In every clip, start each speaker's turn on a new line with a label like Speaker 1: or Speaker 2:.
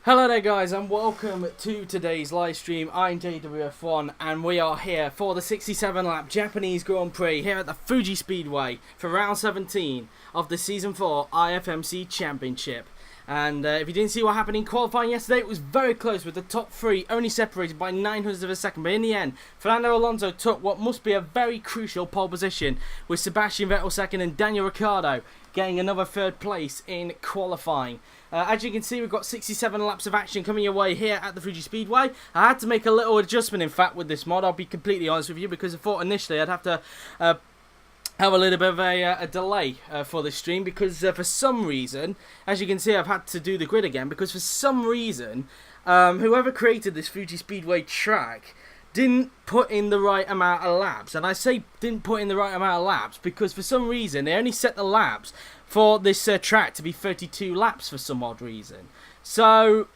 Speaker 1: Hello there guys and welcome to today's live stream. I'm JWF1 and we are here for the 67 lap Japanese Grand Prix here at the Fuji Speedway for round 17 of the season 4 IFMC Championship. And if you didn't see what happened in qualifying yesterday, it was very close with the top three only separated by 900ths of a second. But in the end, Fernando Alonso took what must be a very crucial pole position, with Sebastian Vettel second and Daniel Ricciardo getting another third place in qualifying. As you can see, we've got 67 laps of action coming your way here at the Fuji Speedway. I had to make a little adjustment, in fact, with this mod. I'll be completely honest with you, because I thought initially I'd have to have a little bit of a delay for this stream, because for some reason, as you can see, I've had to do the grid again, because for some reason, whoever created this Fuji Speedway track didn't put in the right amount of laps. And I say didn't put in the right amount of laps because for some reason they only set the laps for this track to be 32 laps for some odd reason. So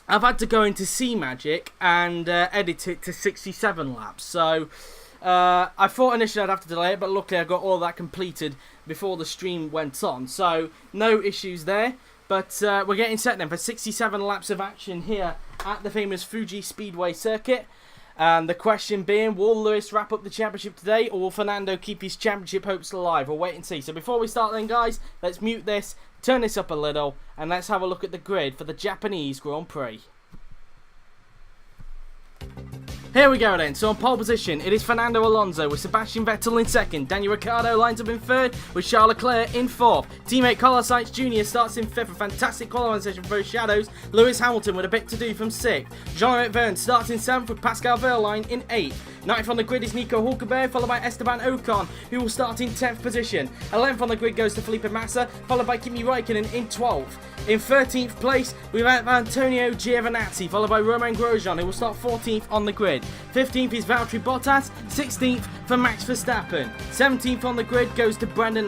Speaker 1: I've had to go into C-Magic and edit it to 67 laps. So I thought initially I'd have to delay it, but luckily I got all that completed before the stream went on. So no issues there. But we're getting set then for 67 laps of action here at the famous Fuji Speedway circuit. And the question being, will Lewis wrap up the championship today, or will Fernando keep his championship hopes alive? We'll wait and see. So before we start then, guys, let's mute this, turn this up a little, and let's have a look at the grid for the Japanese Grand Prix. Here we go then. So on pole position, it is Fernando Alonso with Sebastian Vettel in second. Daniel Ricciardo lines up in third with Charles Leclerc in fourth. Teammate Carlos Sainz Jr. starts in fifth. A fantastic qualifying session for his shadows. Lewis Hamilton with a bit to do from sixth. Jean-Eric Vergne starts in seventh with Pascal Wehrlein in eighth. Ninth on the grid is Nico Hülkenberg, followed by Esteban Ocon, who will start in 10th position. 11th on the grid goes to Felipe Massa, followed by Kimi Räikkönen in 12th. In 13th place, we have Antonio Giovinazzi, followed by Romain Grosjean, who will start 14th on the grid. 15th is Valtteri Bottas, 16th for Max Verstappen. 17th on the grid goes to Brendon,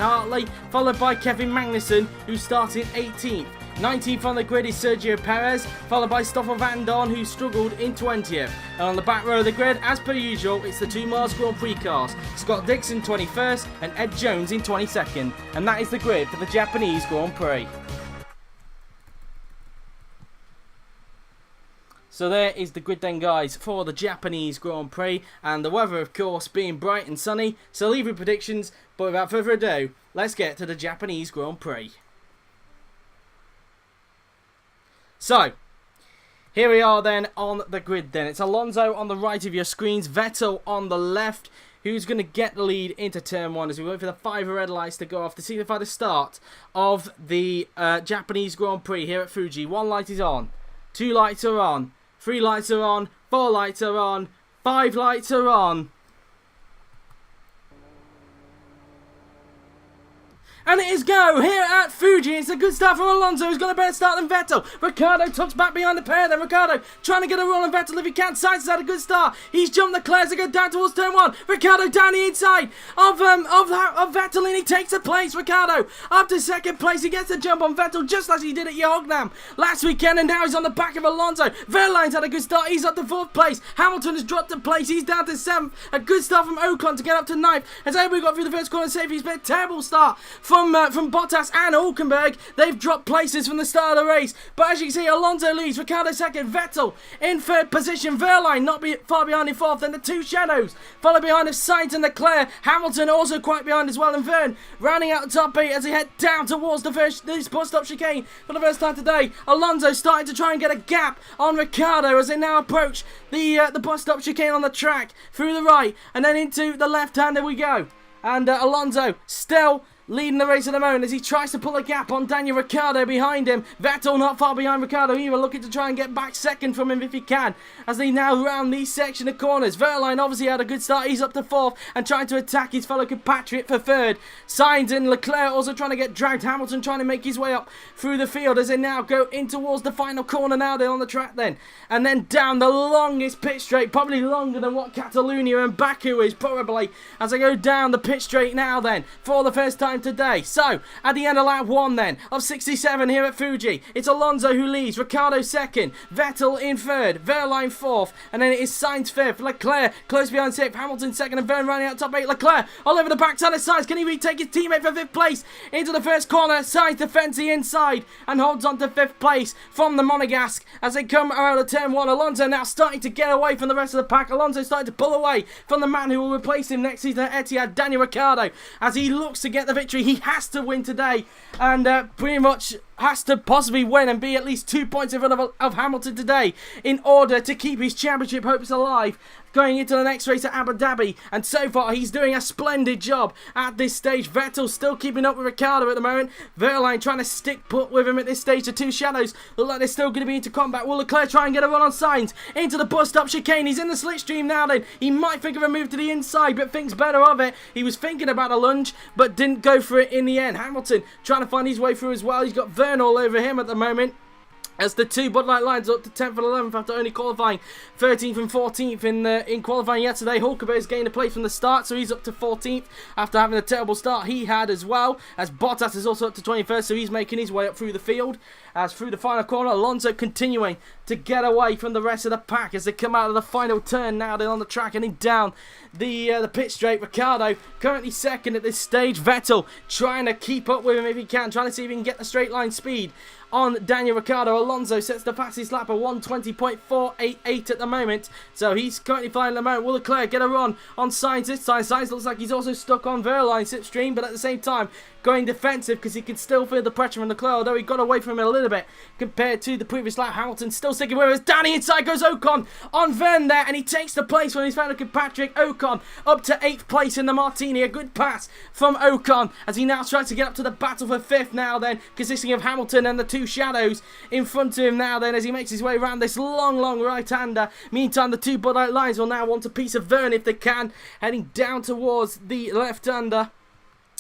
Speaker 1: followed by Kevin Magnussen, who starts in 18th. 19th on the grid is Sergio Pérez, followed by Stoffel Vandoorne, who struggled in 20th. And on the back row of the grid, as per usual, it's the two Mars Grand Prix cars. Scott Dixon 21st and Ed Jones in 22nd. And that is the grid for the Japanese Grand Prix. So there is the grid then, guys, for the Japanese Grand Prix. And the weather, of course, being bright and sunny. So leave your predictions, but without further ado, let's get to the Japanese Grand Prix. So, here we are then on the grid then. It's Alonso on the right of your screens, Vettel on the left, who's going to get the lead into turn one as we wait for the 5 red lights to go off to signify the start of the Japanese Grand Prix here at Fuji. 1 light is on, 2 lights are on, 3 lights are on, 4 lights are on, 5 lights are on. And it is go here at Fuji. It's a good start from Alonso, who's got a better start than Vettel. Ricciardo tucks back behind the pair then. Ricciardo trying to get a roll on Vettel if he can. Sainz has had a good start. He's jumped the clears to go down towards turn 1. Ricciardo down the inside of Vettel, and he takes a place. Ricciardo up to second place. He gets the jump on Vettel just as he did at Yognam last weekend, and now he's on the back of Alonso. Wehrlein's had a good start. He's up to 4th place. Hamilton has dropped a place. He's down to 7th. A good start from Ocon to get up to 9th. As everybody got through the first corner safely, he's been a terrible start from Bottas and Hülkenberg. They've dropped places from the start of the race, but as you can see, Alonso leads, Ricciardo second, Vettel in 3rd position, Wehrlein not far behind in 4th, then the two shadows followed behind of Sainz and Leclerc. Hamilton also quite behind as well, and Vergne rounding out the top 8 as they head down towards this bus stop chicane for the first time today. Alonso starting to try and get a gap on Ricciardo as they now approach the bus stop chicane on the track through the right and then into the left hand. There we go, and Alonso still leading the race at the moment as he tries to pull a gap on Daniel Ricciardo behind him. Vettel not far behind Ricciardo either, looking to try and get back second from him if he can, as they now round these section of corners. Wehrlein obviously had a good start. He's up to 4th and trying to attack his fellow compatriot for 3rd. Sainz and Leclerc also trying to get dragged. Hamilton trying to make his way up through the field as they now go in towards the final corner now then on the track then. And then down the longest pit straight, probably longer than what Catalonia and Baku is probably, as they go down the pit straight now then for the first time time today. So, at the end of lap 1 then, of 67 here at Fuji, it's Alonso who leads, Ricciardo second, Vettel in third, Wehrlein fourth, and then it is Sainz fifth, Leclerc close behind sixth, Hamilton second, and Vergne running out top 8. Leclerc all over the backside of Sainz. Can he retake his teammate for 5th place? Into the first corner, Sainz defends the inside and holds on to 5th place from the Monegasque as they come around the turn 1. Alonso now starting to get away from the rest of the pack. Alonso starting to pull away from the man who will replace him next season at Etihad, Daniel Ricciardo, as he looks to get the victory. He has to win today and pretty much has to possibly win and be at least 2 points in front of Hamilton today in order to keep his championship hopes alive going into the next race at Abu Dhabi. And so far he's doing a splendid job at this stage. Vettel still keeping up with Ricciardo at the moment. Wehrlein trying to stick put with him at this stage. The two shadows look like they're still going to be into combat. Will Leclerc try and get a run on Sainz into the bus stop chicane? He's in the slipstream now then. He might think of a move to the inside but thinks better of it. He was thinking about a lunge but didn't go for it in the end. Hamilton trying to find his way through as well. He's got Vergne all over him at the moment, as the two Bud Light lines up to 10th and 11th after only qualifying 13th and 14th in qualifying yesterday. Hülkenberg has gained a place from the start, so he's up to 14th after having a terrible start he had as well, as Bottas is also up to 21st, so he's making his way up through the field. As through the final corner, Alonso continuing to get away from the rest of the pack as they come out of the final turn now. They're on the track and down the pit straight. Ricciardo currently second at this stage. Vettel trying to keep up with him if he can, trying to see if he can get the straight line speed on Daniel Ricciardo. Alonso sets the fastest lap of 1:20.488 at the moment, so he's currently flying at the moment. Will Leclerc get a run on Sainz this time? Sainz looks like he's also stuck on Wehrlein slipstream, but at the same time going defensive because he can still feel the pressure from Leclerc, although he got away from him a little bit compared to the previous lap. Hamilton still sticking with us. Down the inside goes Ocon on Vergne there, and he takes the place from his fellow compatriot Ocon up to 8th place in the Martini. A good pass from Ocon as he now tries to get up to the battle for 5th now then, consisting of Hamilton and the two shadows in front of him now then, as he makes his way around this long right-hander. Meantime, the two Bud Light lines will now want a piece of Vergne if they can, heading down towards the left-hander.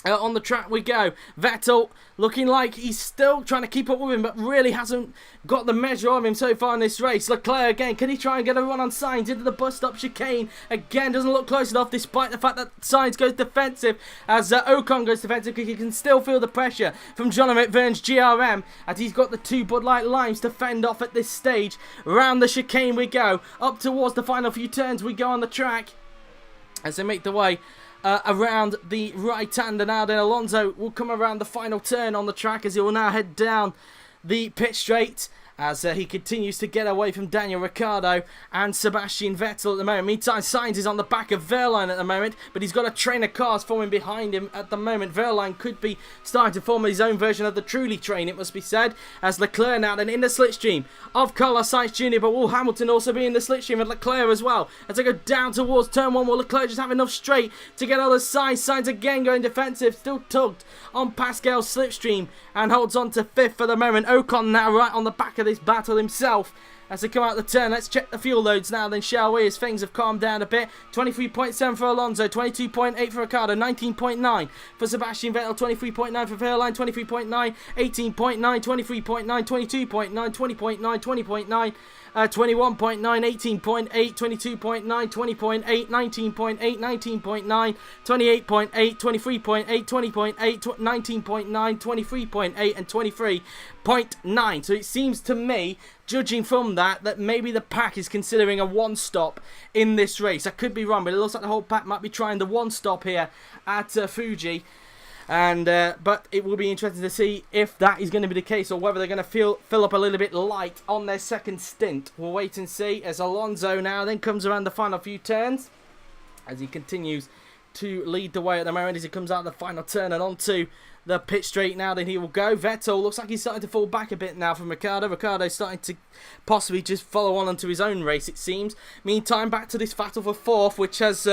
Speaker 1: On the track we go. Vettel looking like he's still trying to keep up with him, but really hasn't got the measure of him so far in this race. Leclerc again, can he try and get a run on Sainz into the bus stop chicane? Again, doesn't look close enough despite the fact that Sainz goes defensive as Ocon goes defensive, because he can still feel the pressure from Jean-Éric Vergne's GRM as he's got the two Bud Light limes to fend off at this stage. Round the chicane we go, up towards the final few turns we go on the track as they make the way around the right-hander now. Then Alonso will come around the final turn on the track as he will now head down the pit straight as he continues to get away from Daniel Ricciardo and Sebastian Vettel at the moment. Meantime, Sainz is on the back of Wehrlein at the moment, but he's got a train of cars forming behind him at the moment. Wehrlein could be starting to form his own version of the Truly train, it must be said, as Leclerc now then in the slipstream of Carlos Sainz Jr., but will Hamilton also be in the slipstream of Leclerc as well as they go down towards turn 1? Will Leclerc just have enough straight to get all the Sainz? Sainz again going defensive, still tugged on Pascal's slipstream and holds on to 5th for the moment. Ocon now right on the back of this battle himself as they come out the turn. Let's check the fuel loads now then, shall we, as things have calmed down a bit. 23.7 for Alonso, 22.8 for Ricciardo, 19.9 for Sebastian Vettel, 23.9 for Wehrlein, 23.9, 18.9, 23.9, 22.9, 20.9, 20.9, 21.9, 18.8, 22.9, 20.8, 19.8, 19.9, 28.8, 23.8, 20.8, 19.9, 23.8 and 23.9. So it seems to me, judging from that maybe the pack is considering a one-stop in this race. I could be wrong, but it looks like the whole pack might be trying the one-stop here at Fuji. And but it will be interesting to see if that is going to be the case, or whether they're going to fill up a little bit light on their second stint. We'll wait and see, as Alonso now then comes around the final few turns as he continues to lead the way at the moment as he comes out the final turn and onto the pit straight now. Then he will go. Vettel looks like he's starting to fall back a bit now from Ricciardo. Ricciardo's starting to possibly just follow on onto his own race, it seems. Meantime, back to this battle for 4th, which has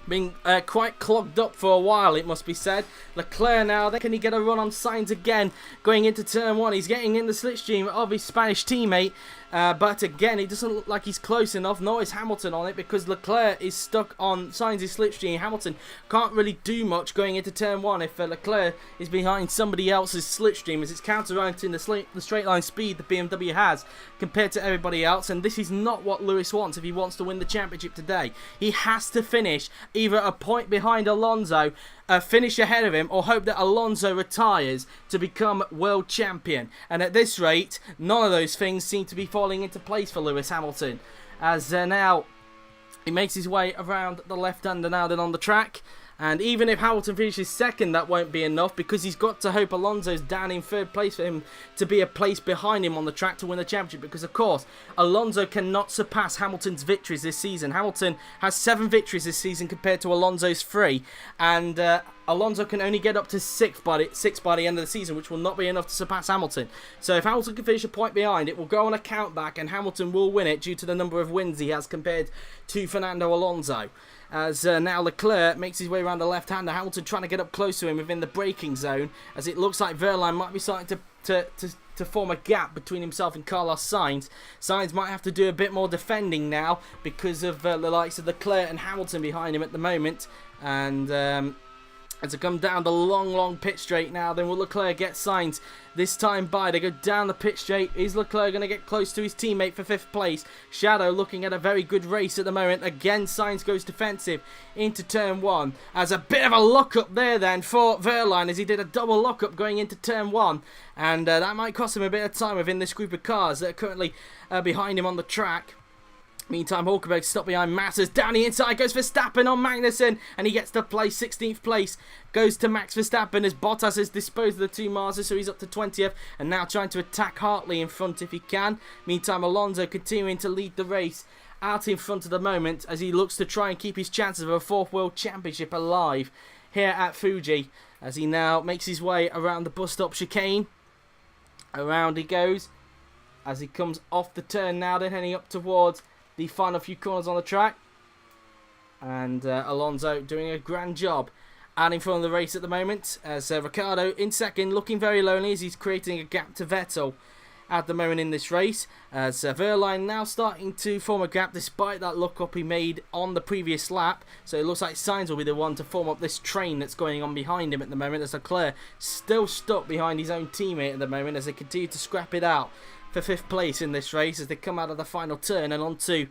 Speaker 1: been quite clogged up for a while, it must be said. Leclerc now, then can he get a run on Sainz again going into turn 1? He's getting in the slipstream of his Spanish teammate, but again it doesn't look like he's close enough, nor is Hamilton on it, because Leclerc is stuck on Sainz's slipstream. Hamilton can't really do much going into turn 1 if Leclerc is behind somebody else's slipstream, as it's counteracting the straight line speed the BMW has compared to everybody else. And this is not what Lewis wants if he wants to win the championship today. He has to finish either a point behind Alonso finish ahead of him or hope that Alonso retires to become world champion. And at this rate, none of those things seem to be falling into place for Lewis Hamilton. As now he makes his way around the left-hander now then on the track. And even if Hamilton finishes second, that won't be enough, because he's got to hope Alonso's down in third place for him to be a place behind him on the track to win the championship. Because, of course, Alonso cannot surpass Hamilton's victories this season. Hamilton has 7 victories this season compared to Alonso's 3. And Alonso can only get up to 6 by the end of the season, which will not be enough to surpass Hamilton. So if Hamilton can finish a point behind, it will go on a count back, and Hamilton will win it due to the number of wins he has compared to Fernando Alonso. As now Leclerc makes his way around the left-hander. Hamilton trying to get up close to him within the braking zone, as it looks like Wehrlein might be starting to form a gap between himself and Carlos Sainz. Sainz might have to do a bit more defending now because of the likes of Leclerc and Hamilton behind him at the moment. And as they come down the long pit straight now, then will Leclerc get Sainz this time by? They go down the pit straight. Is Leclerc going to get close to his teammate for 5th place? Shadow looking at a very good race at the moment. Again, Sainz goes defensive into turn 1. As a bit of a lock-up there then for Wehrlein, as he did a double lock-up going into turn 1. And that might cost him a bit of time within this group of cars that are currently behind him on the track. Meantime, Hülkenberg stopped behind Massa's. Down the inside goes Verstappen on Magnussen, and he gets to place 16th place. Goes to Max Verstappen as Bottas has disposed of the 2 Mazdas, so he's up to 20th, and now trying to attack Hartley in front if he can. Meantime, Alonso continuing to lead the race out in front at the moment as he looks to try and keep his chances of a 4th World Championship alive here at Fuji, as he now makes his way around the bus stop chicane. Around he goes as he comes off the turn now, then heading up towards the final few corners on the track. And Alonso doing a grand job out in front of the race at the moment, as Ricciardo in second, looking very lonely as he's creating a gap to Vettel at the moment in this race, as Wehrlein now starting to form a gap despite that look up he made on the previous lap. So it looks like Sainz will be the one to form up this train that's going on behind him at the moment, as Leclerc still stuck behind his own teammate at the moment as they continue to scrap it out for 5th place in this race as they come out of the final turn and onto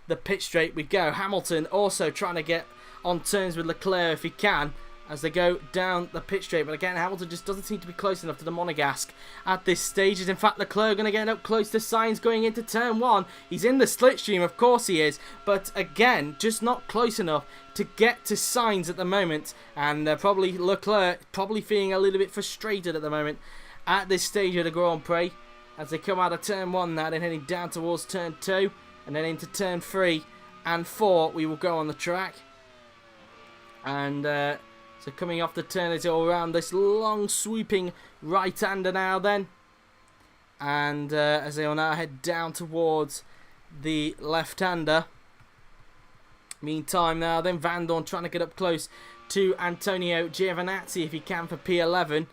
Speaker 1: the pit straight we go. Hamilton also trying to get on terms with Leclerc if he can as they go down the pit straight, but again Hamilton just doesn't seem to be close enough to the Monegasque at this stage. As in fact Leclerc going to get up close to Sainz going into turn 1. He's in the slipstream, of course he is, but again just not close enough to get to Sainz at the moment, and probably Leclerc probably feeling a little bit frustrated at the moment at this stage of the Grand Prix. As they come out of turn 1 now, then heading down towards turn 2, and then into turn 3 and 4 we will go on the track. And so coming off the turn as all around this long sweeping right-hander now then. And as they will now head down towards the left-hander. Meantime now then, Vandoorne trying to get up close to Antonio Giovinazzi if he can for P11.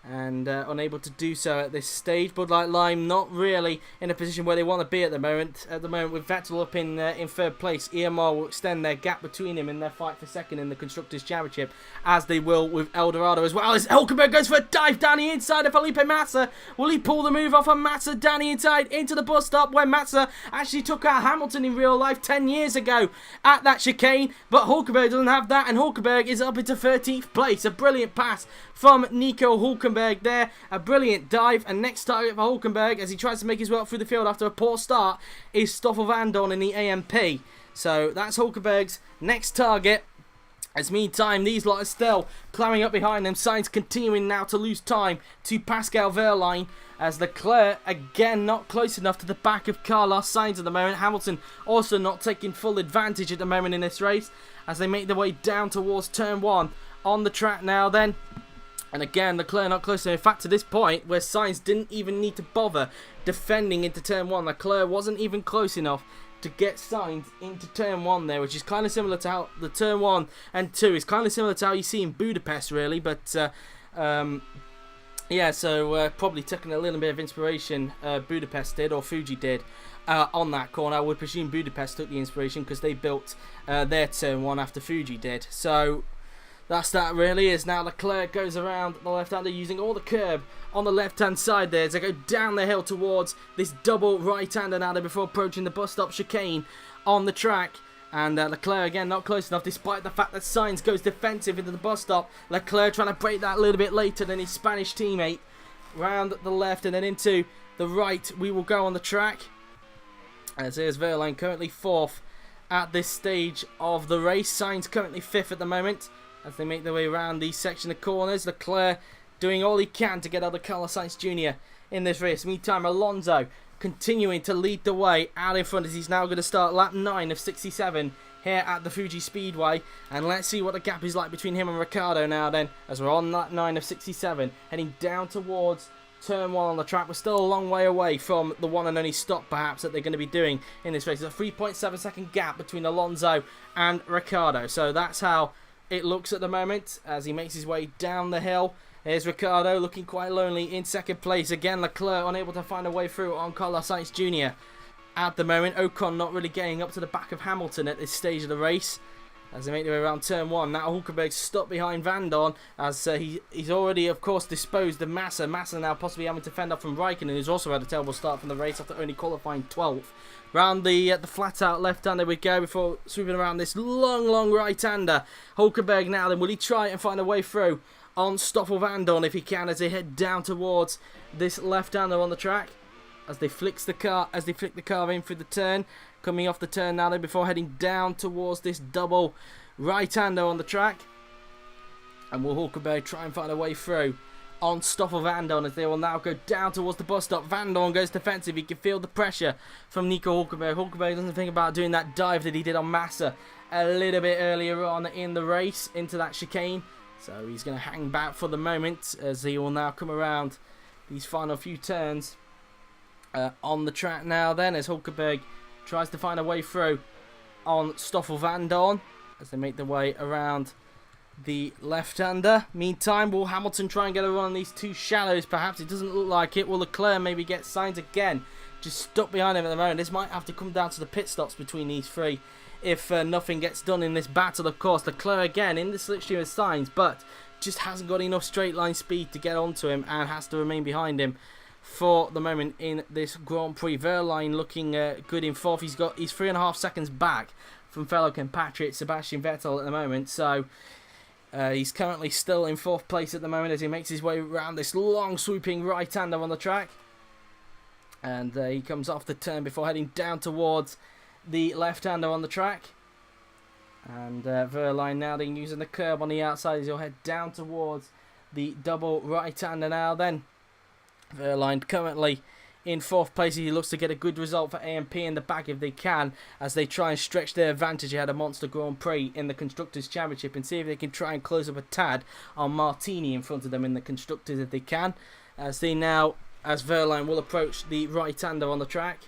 Speaker 1: And unable to do so at this stage. Bud Light Lime not really in a position where they want to be at the moment. At the moment, with Vettel up in 3rd place, EMR will extend their gap between him in their fight for 2nd in the Constructors' Championship, as they will with El Dorado as well. As Hülkenberg goes for a dive down the inside of Felipe Massa. Will he pull the move off of Massa down the inside into the bus stop, where Massa actually took out Hamilton in real life 10 years ago at that chicane? But Hülkenberg doesn't have that, and Hülkenberg is up into 13th place. A brilliant pass from Nico Hülkenberg there. A brilliant dive, and next target for Hülkenberg as he tries to make his way up through the field after a poor start is Stoffel Vandoorne in the AMP. So that's Hülkenberg's next target. As meantime, these lot are still climbing up behind them. Sainz continuing now to lose time to Pascal Wehrlein, as Leclerc again not close enough to the back of Carlos Sainz at the moment. Hamilton also not taking full advantage at the moment in this race as they make their way down towards turn 1 on the track now then. And again, Leclerc not close enough. In fact, to this point, where Sainz didn't even need to bother defending into turn 1, Leclerc wasn't even close enough to get Sainz into turn 1 there, which is kind of similar to how the turn 1 and 2 is kind of similar to how you see in Budapest, really. But yeah, so probably taking a little bit of inspiration Budapest did, or Fuji did, on that corner. I would presume Budapest took the inspiration because they built their turn 1 after Fuji did. So that's that really. As now Leclerc goes around the left-hander using all the curb on the left-hand side there as they go down the hill towards this double right-hander now there before approaching the bus stop chicane on the track. And Leclerc again not close enough, despite the fact that Sainz goes defensive into the bus stop. Leclerc trying to break that a little bit later than his Spanish teammate. Round the left and then into the right we will go on the track. As here's Verlaine currently 4th at this stage of the race. Sainz currently 5th at the moment as they make their way around the section of corners. Leclerc doing all he can to get out of Carlos Sainz Jr. in this race. Meantime, Alonso continuing to lead the way out in front as he's now going to start lap 9 of 67 here at the Fuji Speedway. And let's see what the gap is like between him and Ricciardo now then, as we're on lap 9 of 67, heading down towards turn 1 on the track. We're still a long way away from the one and only stop perhaps that they're going to be doing in this race. There's a 3.7 second gap between Alonso and Ricciardo. So that's how it looks at the moment as he makes his way down the hill. Here's Ricciardo looking quite lonely in second place. Again, Leclerc unable to find a way through on Carlos Sainz Jr. at the moment. Ocon not really getting up to the back of Hamilton at this stage of the race as they make their way around turn 1. Now Hülkenberg stuck behind Vandoorne as he's already, of course, disposed of Massa. Massa now possibly having to fend off from Räikkönen, who's also had a terrible start from the race after only qualifying 12th. Round the flat-out left-hander we go before sweeping around this long right-hander. Hülkenberg now then, will he try and find a way through on Stoffel Vandoorne if he can as they head down towards this left-hander on the track as they flick the car in through the turn, coming off the turn now then before heading down towards this double right-hander on the track. And will Hülkenberg try and find a way through on Stoffel Vandoorne as they will now go down towards the bus stop. Vandoorne goes defensive. He can feel the pressure from Nico Hülkenberg. Hülkenberg doesn't think about doing that dive that he did on Massa a little bit earlier on in the race into that chicane. So he's going to hang back for the moment as he will now come around these final few turns on the track now then as Hülkenberg tries to find a way through on Stoffel Vandoorne as they make their way around the left-hander. Meantime, will Hamilton try and get a run on these two shadows? Perhaps it doesn't look like it. Will Leclerc maybe get Sainz again? Just stuck behind him at the moment. This might have to come down to the pit stops between these three if nothing gets done in this battle. Of course, Leclerc again in the slipstream of Sainz, but just hasn't got enough straight line speed to get onto him and has to remain behind him for the moment in this Grand Prix. Verlaine looking good in 4th. He's 3.5 seconds back from fellow compatriot Sebastian Vettel at the moment. So he's currently still in 4th place at the moment as he makes his way around this long sweeping right-hander on the track. And he comes off the turn before heading down towards the left-hander on the track. And Verlaine now then using the curb on the outside as he'll head down towards the double right-hander now then. Verlaine currently in 4th place. He looks to get a good result for AMP in the back if they can as they try and stretch their advantage ahead of Monster Grand Prix in the Constructors' Championship and see if they can try and close up a tad on Martini in front of them in the Constructors if they can. As Verlaine will approach the right-hander on the track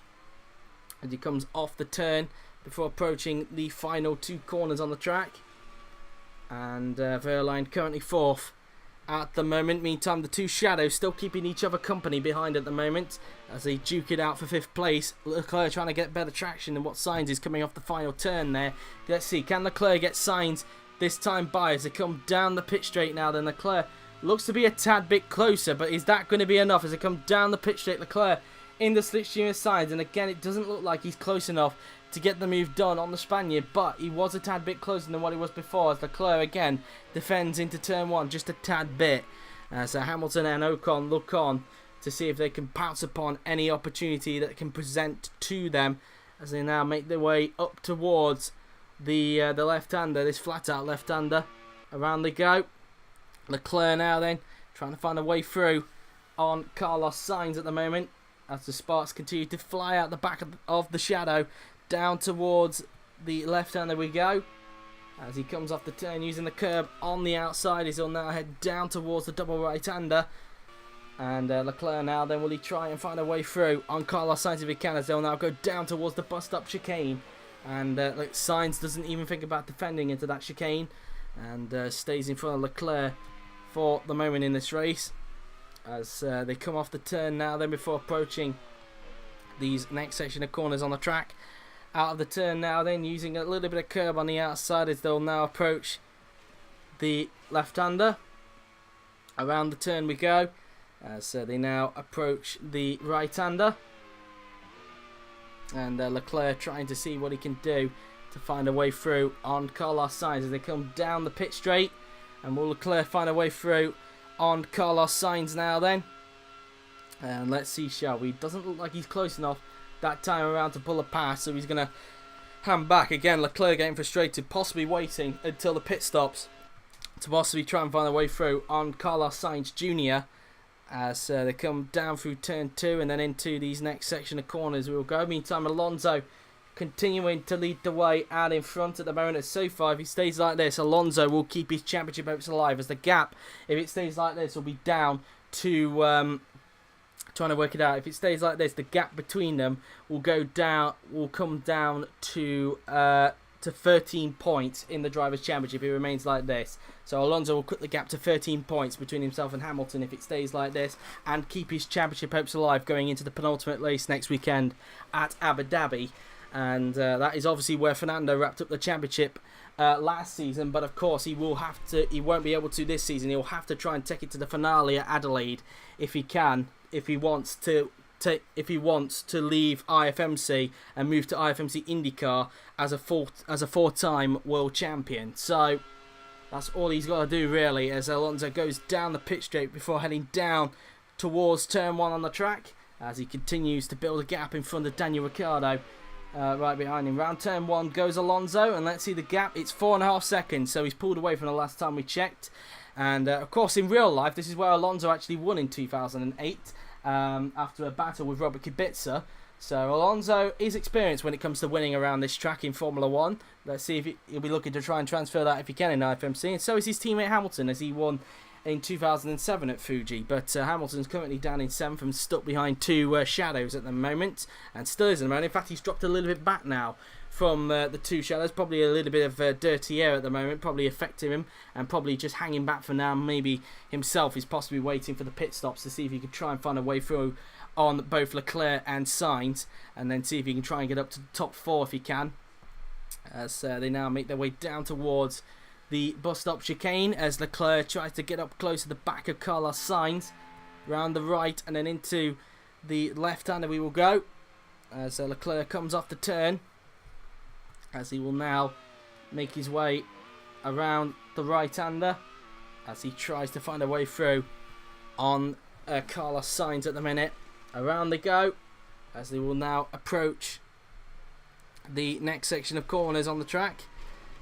Speaker 1: as he comes off the turn before approaching the final 2 corners on the track. And Verlaine currently 4th at the moment. Meantime, the 2 shadows still keeping each other company behind at the moment as they duke it out for 5th place. Leclerc trying to get better traction than what Sainz is coming off the final turn there. Let's see, can Leclerc get Sainz this time by as they come down the pit straight now? Then Leclerc looks to be a tad bit closer, but is that going to be enough as they come down the pit straight? Leclerc in the slipstream of Sainz, and again it doesn't look like he's close enough to get the move done on the Spaniard, but he was a tad bit closer than what he was before as Leclerc again defends into turn 1 just a tad bit. So Hamilton and Ocon look on to see if they can pounce upon any opportunity that can present to them as they now make their way up towards the left-hander, this flat-out left-hander. Around they go. Leclerc now then trying to find a way through on Carlos Sainz at the moment as the sparks continue to fly out the back of the shadow. Down towards the left-hander we go as he comes off the turn using the curb on the outside as he'll now head down towards the double right-hander. And Leclerc now then, will he try and find a way through on Carlos Sainz if he can as they'll now go down towards the bus stop chicane. And Sainz doesn't even think about defending into that chicane and stays in front of Leclerc for the moment in this race as they come off the turn now then before approaching these next section of corners on the track. Out of the turn now then, using a little bit of curb on the outside as they'll now approach the left-hander. Around the turn we go as they now approach the right-hander. And Leclerc trying to see what he can do to find a way through on Carlos Sainz as they come down the pit straight. And will Leclerc find a way through on Carlos Sainz now then? And let's see, shall we? Doesn't look like he's close enough that time around to pull a pass, so he's going to hand back. Again, Leclerc getting frustrated, possibly waiting until the pit stops to possibly try and find a way through on Carlos Sainz Jr. as they come down through turn 2 and then into these next section of corners. We will go. Meantime, Alonso continuing to lead the way out in front at the moment. So far, if he stays like this, Alonso will keep his championship hopes alive, as the gap, if it stays like this, will be down to trying to work it out. If it stays like this, the gap between them will come down to 13 points in the Drivers' Championship. It remains like this. So Alonso will cut the gap to 13 points between himself and Hamilton if it stays like this, and keep his championship hopes alive going into the penultimate race next weekend at Abu Dhabi. And that is obviously where Fernando wrapped up the championship last season. But of course, he won't be able to this season. He'll have to try and take it to the finale at Adelaide if he can, if he wants to leave IFMC and move to IFMC IndyCar as a four-time world champion. So that's all he's got to do really, as Alonso goes down the pit straight before heading down towards turn 1 on the track, as he continues to build a gap in front of Daniel Ricciardo. Right behind him. Round turn 1 goes Alonso, and let's see the gap. It's 4.5 seconds, so he's pulled away from the last time we checked. And of course, in real life, this is where Alonso actually won in 2008 after a battle with Robert Kubica. So Alonso is experienced when it comes to winning around this track in Formula 1. Let's see if he'll be looking to try and transfer that if he can in IFMC. And so is his teammate Hamilton, as he won in 2007 at Fuji. But Hamilton's currently down in 7th and stuck behind 2 shadows at the moment, and still is at the moment. In fact, he's dropped a little bit back now from the 2 shadows. Probably a little bit of dirty air at the moment, probably affecting him, and probably just hanging back for now. Maybe himself is possibly waiting for the pit stops to see if he can try and find a way through on both Leclerc and Sainz, and then see if he can try and get up to the top 4 if he can, as they now make their way down towards the bus stop chicane, as Leclerc tries to get up close to the back of Carlos Sainz, round the right and then into the left-hander we will go, as Leclerc comes off the turn, as he will now make his way around the right-hander as he tries to find a way through on Carlos Sainz at the minute. Around they go, as they will now approach the next section of corners on the track.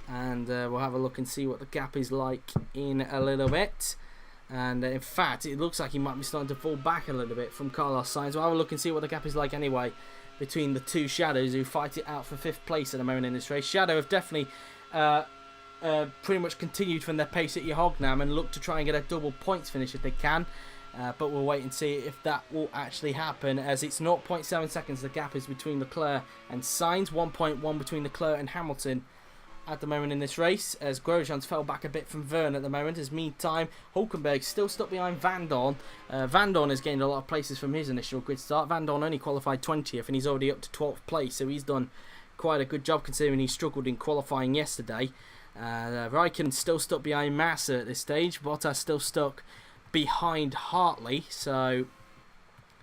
Speaker 1: And we'll have a look and see what the gap is like in a little bit. And in fact, it looks like he might be starting to fall back a little bit from Carlos Sainz. We'll have a look and see what the gap is like anyway between the 2 shadows who fight it out for 5th place at the moment in this race. Shadow have definitely pretty much continued from their pace at Etihad and look to try and get a double points finish if they can. But we'll wait and see if that will actually happen, as it's 0.7 seconds the gap is between Leclerc and Sainz, 1.1 between Leclerc and Hamilton at the moment in this race, as Grosjean's fell back a bit from Verne at the moment. As meantime, Hülkenberg still stuck behind Vandoorne. Vandoorne has gained a lot of places from his initial grid start. Vandoorne only qualified 20th and he's already up to 12th place, so he's done quite a good job considering he struggled in qualifying yesterday. Räikkönen still stuck behind Massa at this stage. Bottas still stuck behind Hartley, so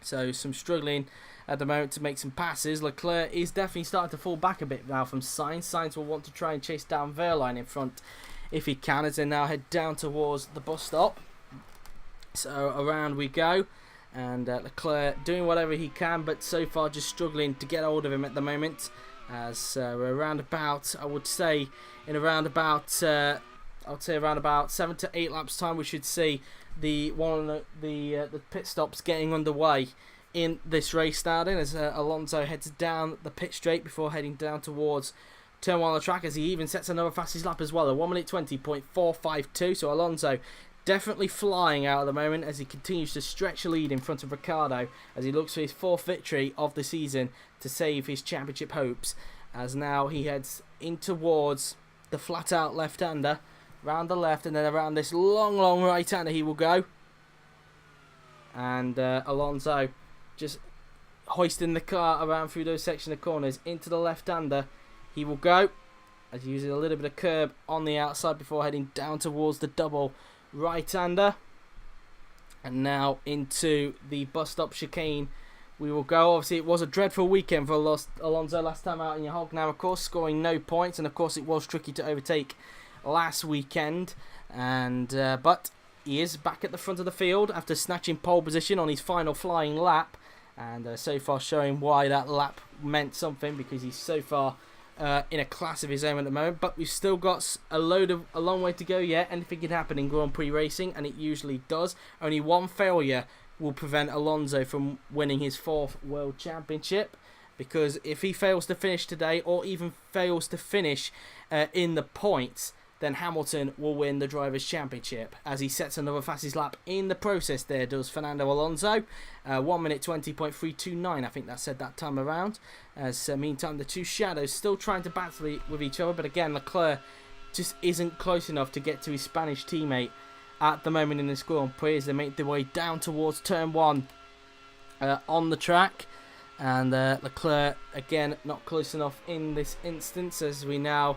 Speaker 1: some struggling at the moment to make some passes. Leclerc is definitely starting to fall back a bit now from Sainz. Sainz will want to try and chase down Wehrlein in front if he can, as they now head down towards the bus stop. So around we go, and Leclerc doing whatever he can, but so far just struggling to get hold of him at the moment, as we're around about, I would say, in around about 7 to 8 laps time we should see the pit stops getting underway in this race starting, as Alonso heads down the pit straight before heading down towards turn 1 on the track, as he even sets another fastest lap as well, a 1:20.452. So Alonso definitely flying out at the moment as he continues to stretch the lead in front of Ricciardo as he looks for his 4th victory of the season to save his championship hopes, as now he heads in towards the flat out left-hander, round the left, and then around this long right-hander he will go. And Alonso just hoisting the car around through those section of corners into the left-hander he will go, as he uses a little bit of curb on the outside before heading down towards the double right-hander. And now into the bus stop chicane we will go. Obviously, it was a dreadful weekend for Alonso last time out in your hog. Now, of course, scoring no points, and of course, it was tricky to overtake last weekend. And but he is back at the front of the field after snatching pole position on his final flying lap, and so far showing why that lap meant something, because he's so far in a class of his own at the moment. But we've still got a long way to go yet. Anything can happen in Grand Prix racing, and it usually does. Only one failure will prevent Alonso from winning his 4th World Championship, because if he fails to finish today, or even fails to finish in the points, then Hamilton will win the Drivers' Championship, as he sets another fastest lap in the process. There does Fernando Alonso, 1 minute 20.329, I think that said that time around. As meantime, the two shadows still trying to battle with each other, but again, Leclerc just isn't close enough to get to his Spanish teammate at the moment in this Grand Prix, as they make their way down towards turn 1 on the track. And Leclerc, again, not close enough in this instance, as we now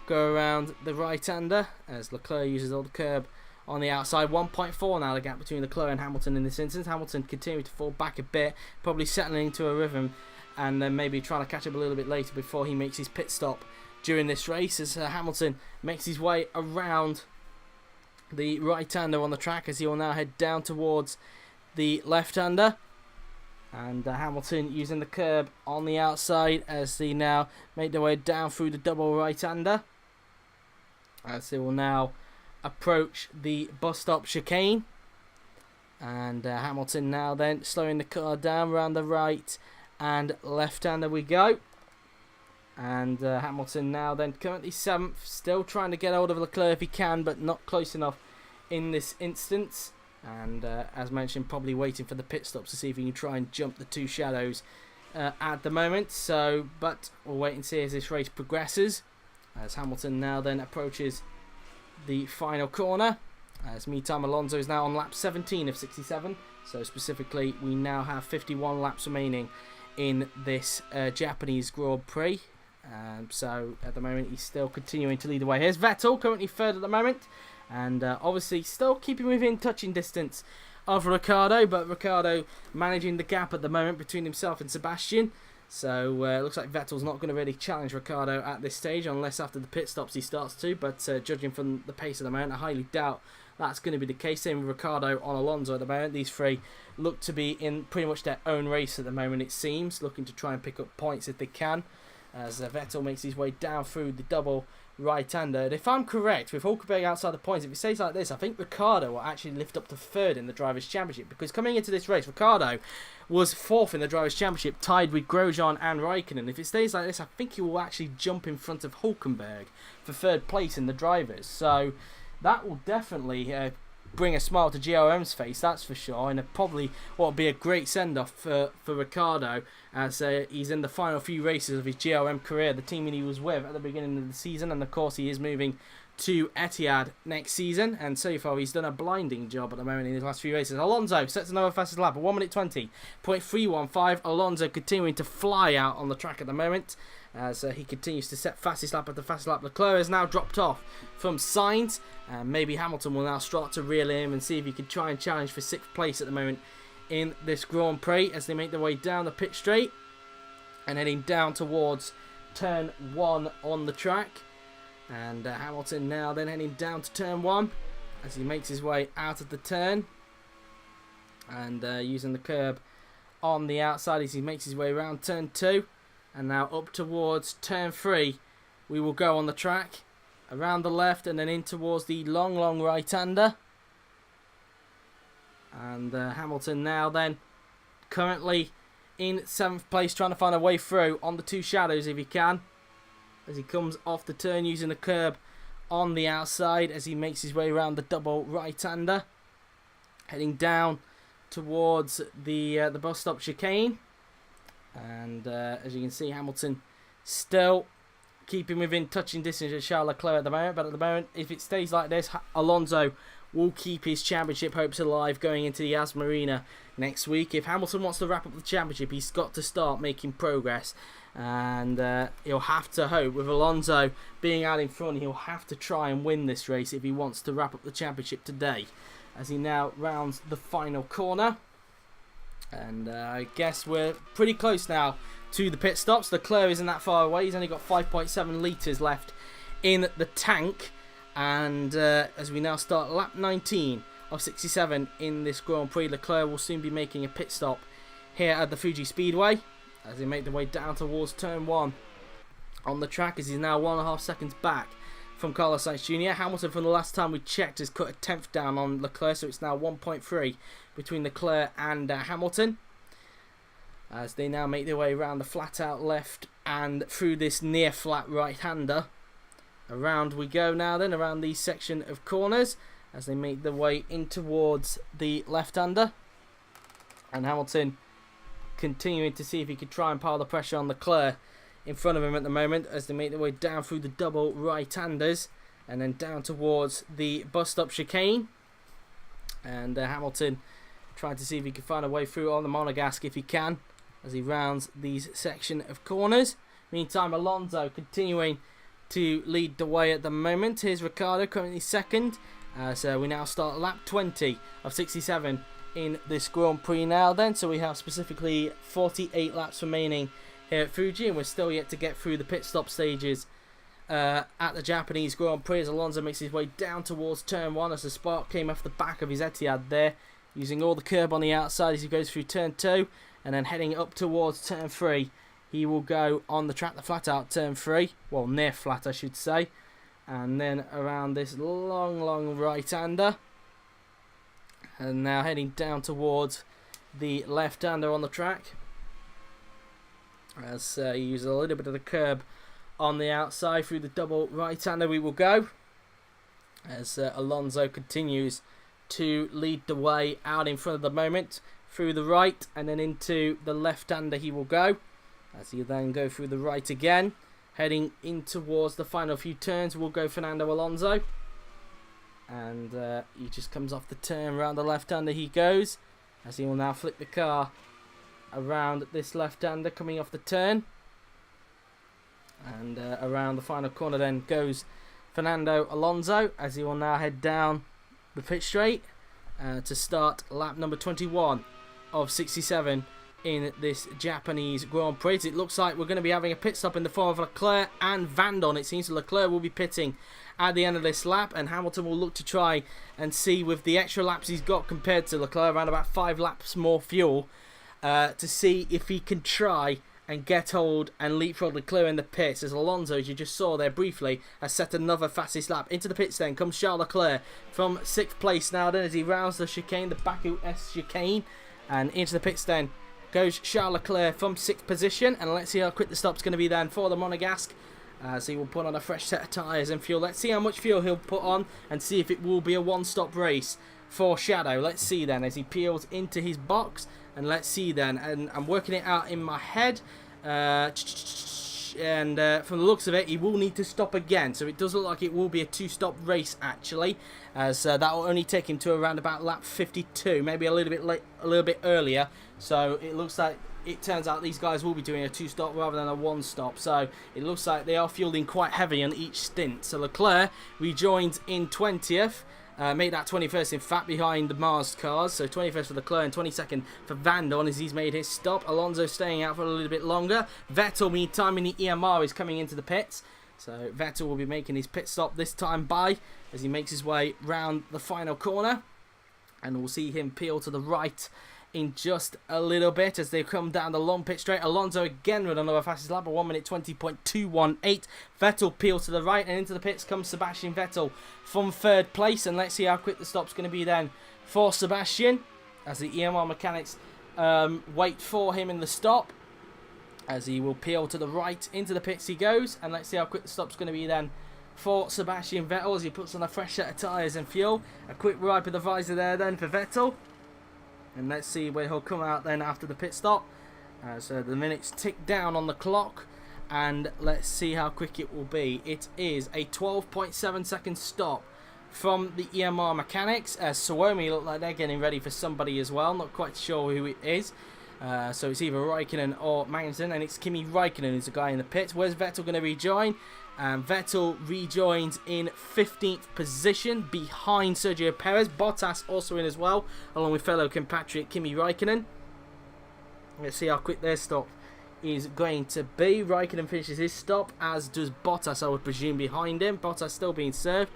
Speaker 1: go around the right-hander, as Leclerc uses all the curb on the outside. 1.4 now the gap between Leclerc and Hamilton in this instance. Hamilton continuing to fall back a bit, probably settling into a rhythm, and then maybe trying to catch up a little bit later before he makes his pit stop during this race, as Hamilton makes his way around the right-hander on the track, as he will now head down towards the left-hander. And Hamilton using the curb on the outside as they now make their way down through the double right-hander, as they will now approach the bus stop chicane. And Hamilton now then slowing the car down around the right and left-hander we go. And Hamilton now then currently 7th, still trying to get hold of Leclerc if he can, but not close enough in this instance. And as mentioned, probably waiting for the pit stops to see if he can try and jump the two shadows at the moment. So, but we'll wait and see as this race progresses, as Hamilton now then approaches the final corner. As meantime, Alonso is now on lap 17 of 67. So specifically, we now have 51 laps remaining in this Japanese Grand Prix. So at the moment, he's still continuing to lead the way. Here's Vettel, currently 3rd at the moment. And obviously still keeping within touching distance of Ricciardo, but Ricciardo managing the gap at the moment between himself and Sebastian. So it looks like Vettel's not going to really challenge Ricciardo at this stage, unless after the pit stops he starts to. But judging from the pace of the moment, I highly doubt that's going to be the case. Same with Ricciardo on Alonso at the moment. These three look to be in pretty much their own race at the moment, it seems, looking to try and pick up points if they can, as Vettel makes his way down through the double right-hander. And if I'm correct, with Hülkenberg outside the points, if it stays like this, I think Ricciardo will actually lift up to 3rd in the Drivers' Championship, because coming into this race, Ricciardo was 4th in the Drivers' Championship, tied with Grosjean and Räikkönen. If it stays like this, I think he will actually jump in front of Hülkenberg for 3rd place in the Drivers. So that will definitely bring a smile to GLM's face, that's for sure, and probably what will be a great send-off for Ricciardo, as he's in the final few races of his GLM career, the team he was with at the beginning of the season, and of course he is moving to Etihad next season, and so far he's done a blinding job at the moment in his last few races. Alonso sets another fastest lap at 1 minute 20.315. Alonso continuing to fly out on the track at the moment, as he continues to set fastest lap after fastest lap. Leclerc has now dropped off from Sainz, and maybe Hamilton will now start to reel him and see if he can try and challenge for 6th place at the moment in this Grand Prix, as they make their way down the pit straight and heading down towards turn 1 on the track. And Hamilton now then heading down to turn 1 as he makes his way out of the turn, and using the curb on the outside as he makes his way around turn 2, and now up towards turn 3 we will go on the track, around the left and then in towards the long right-hander. And Hamilton now then currently in 7th place, trying to find a way through on the two shadows if he can, as he comes off the turn using the curb on the outside as he makes his way around the double right-hander, heading down towards the bus stop chicane. And as you can see, Hamilton still keeping within touching distance of Charles Leclerc at the moment, but at the moment, if it stays like this, Alonso will keep his championship hopes alive going into the Yas Marina next week. If Hamilton wants to wrap up the championship, he's got to start making progress, and he'll have to hope, with Alonso being out in front, he'll have to try and win this race if he wants to wrap up the championship today, as he now rounds the final corner. And I guess we're pretty close now to the pit stops. Leclerc isn't that far away. He's only got 5.7 litres left in the tank. And as we now start lap 19 of 67 in this Grand Prix, Leclerc will soon be making a pit stop here at the Fuji Speedway as they make their way down towards turn 1 on the track, as he's now 1.5 seconds back from Carlos Sainz Jr. Hamilton, from the last time we checked, has cut a tenth down on Leclerc, so it's now 1.3 between Leclerc and Hamilton, as they now make their way around the flat out left and through this near flat right-hander. Around we go now then, around the section of corners, as they make their way in towards the left-hander. And Hamilton continuing to see if he could try and pile the pressure on Leclerc in front of him at the moment, as they make their way down through the double right-handers and then down towards the bus stop chicane. And Hamilton trying to see if he can find a way through on the monogasque if he can, as he rounds these section of corners. Meantime, Alonso continuing to lead the way at the moment. Here's Ricciardo currently second. So we now start lap 20 of 67 in this Grand Prix now then. So we have specifically 48 laps remaining here at Fuji, and we're still yet to get through the pit stop stages at the Japanese Grand Prix, as Alonso makes his way down towards turn 1 as the spark came off the back of his Etihad there, using all the curb on the outside as he goes through turn 2, and then heading up towards turn 3. He will go on the track, the flat out turn 3, well, near flat I should say, and then around this long right-hander, and now heading down towards the left-hander on the track, as he uses a little bit of the curb on the outside through the double right-hander. We will go as Alonso continues to lead the way out in front of the moment through the right, and then into the left-hander he will go, as he then go through the right again, heading in towards the final few turns. Will go Fernando Alonso, and he just comes off the turn, around the left-hander he goes, as he will now flip the car around this left-hander coming off the turn, and around the final corner then goes Fernando Alonso, as he will now head down the pit straight to start lap number 21 of 67 in this Japanese Grand Prix. It looks like we're going to be having a pit stop in the form of Leclerc and Vandoorne. It seems Leclerc will be pitting at the end of this lap, and Hamilton will look to try and see, with the extra laps he's got compared to Leclerc, around about 5 laps more fuel, to see if he can try and get hold and leapfrog Leclerc in the pits, as Alonso, as you just saw there briefly, has set another fastest lap. Into the pits then comes Charles Leclerc from 6th place now then, as he rounds the chicane, the Baku S chicane, and into the pits then goes Charles Leclerc from 6th position. And let's see how quick the stop's going to be then for the monogasque, as he will put on a fresh set of tyres and fuel. Let's see how much fuel he'll put on and see if it will be a one-stop race for Shadow. Let's see then as he peels into his box, and let's see then, and I'm working it out in my head, and from the looks of it he will need to stop again, so it does look like it will be a 2-stop race actually, as that will only take him to around about lap 52, maybe a little bit late, a little bit earlier. So it looks like, it turns out these guys will be doing a 2-stop rather than a 1-stop, so it looks like they are fueling quite heavy on each stint. So Leclerc rejoins in 20th, made that 21st in fact behind the Mars cars, so 21st for Leclerc and 22nd for Vandoorne as he's made his stop. Alonso staying out for a little bit longer. Vettel meantime in the EMR is coming into the pits, so Vettel will be making his pit stop this time by, as he makes his way round the final corner, and we'll see him peel to the right in just a little bit as they come down the long pit straight. Alonso again with another fastest lap of 1 minute 20.218. Vettel peels to the right, and into the pits comes Sebastian Vettel from 3rd place, and let's see how quick the stop's going to be then for Sebastian, as the EMR mechanics wait for him in the stop, as he will peel to the right, into the pits he goes, and let's see how quick the stop's going to be then for Sebastian Vettel as he puts on a fresh set of tyres and fuel. A quick ride with the visor there then for Vettel, and let's see where he'll come out then after the pit stop. So the minutes tick down on the clock, and let's see how quick it will be. It is a 12.7 second stop from the EMR mechanics, as Suomi look like they're getting ready for somebody as well. Not quite sure who it is. So it's either Räikkönen or Magnussen, and it's Kimi Räikkönen who's the guy in the pits. Where's Vettel going to rejoin? Vettel rejoins in 15th position behind Sergio Pérez. Bottas also in as well, along with fellow compatriot Kimi Räikkönen. Let's see how quick their stop is going to be. Räikkönen finishes his stop, as does Bottas, I would presume, behind him. Bottas still being served.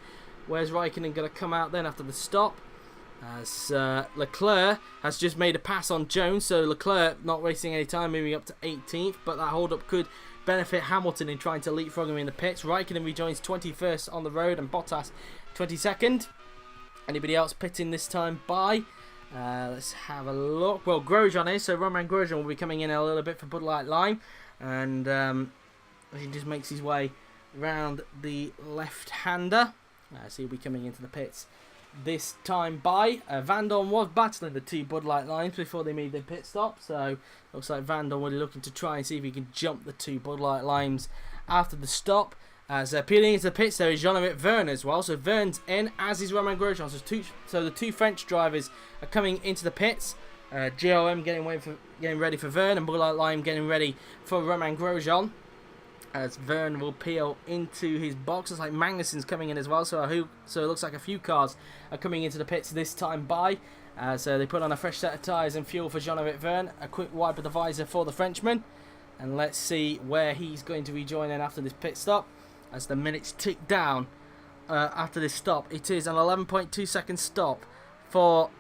Speaker 1: Where's Räikkönen going to come out then after the stop? As Leclerc has just made a pass on Jones, so Leclerc not wasting any time, moving up to 18th, but that hold-up could benefit Hamilton in trying to leapfrog him in the pits. Räikkönen rejoins 21st on the road and Bottas 22nd. Anybody else pitting this time by? Let's have a look. Well, Grosjean is, so Romain Grosjean will be coming in a little bit for Bud Light Lime, and he just makes his way round the left-hander. So he'll be coming into the pits this time by. Vandoorne was battling the two Bud Light Limes before they made their pit stop, so looks like Vandoorne will be looking to try and see if he can jump the two Bud Light Limes after the stop. As peeling into the pits, there is Jean-Eric Vergne as well. So Vergne's in, as is Romain Grosjean. So the two French drivers are coming into the pits. GLM getting ready for Vergne, and Bud Light Lime getting ready for Romain Grosjean. As Vergne will peel into his box. Looks like Magnussen's coming in as well. So it looks like a few cars are coming into the pits this time by. So they put on a fresh set of tyres and fuel for Jean-Eric Vergne. A quick wipe of the visor for the Frenchman. And let's see where he's going to rejoin in after this pit stop. As the minutes tick down after this stop, it is an 11.2 second stop for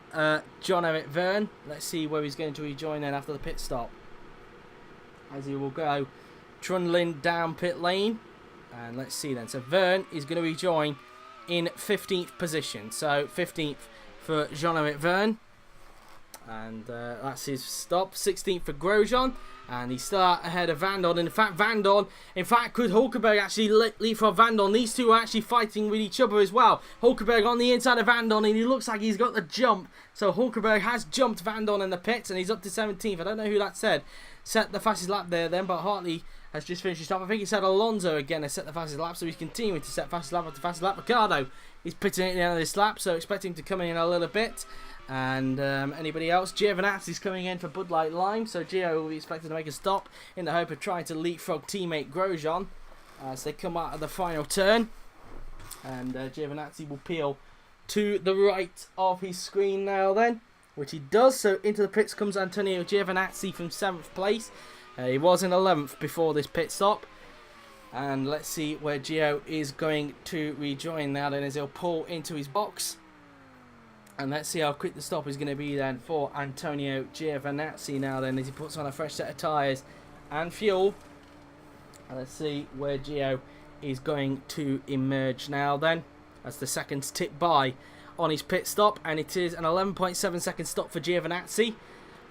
Speaker 1: Jean-Eric Vergne. Let's see where he's going to rejoin in after the pit stop. As he will go trundling down pit lane. And let's see then. So Vergne is going to rejoin in 15th position. So 15th for Jean-Eric Vergne. And that's his stop. 16th for Grosjean. And he's still out ahead of Vandoorne. In fact, could Hülkenberg actually leapfrog Vandoorne? These two are actually fighting with each other as well. Hülkenberg on the inside of Vandoorne, and he looks like he's got the jump. So Hülkenberg has jumped Vandoorne in the pits, and he's up to 17th. I don't know who that set the fastest lap there then, but Hartley has just finished his stop. I think he said Alonso again has set the fastest lap, so he's continuing to set fastest lap after fastest lap. Ricciardo is pitting at the end of this lap, so expect him to come in a little bit. And anybody else? Giovinazzi is coming in for Bud Light Lime, so Gio will be expected to make a stop in the hope of trying to leapfrog teammate Grosjean as they come out of the final turn. And Giovinazzi will peel to the right of his screen now then, which he does. So into the pits comes Antonio Giovinazzi from 7th place. He was in 11th before this pit stop. And let's see where Gio is going to rejoin now then, as he'll pull into his box. And let's see how quick the stop is going to be then for Antonio Giovinazzi now then, as he puts on a fresh set of tyres and fuel. And let's see where Gio is going to emerge now then, as the seconds tick by on his pit stop. And it is an 11.7 second stop for Giovinazzi.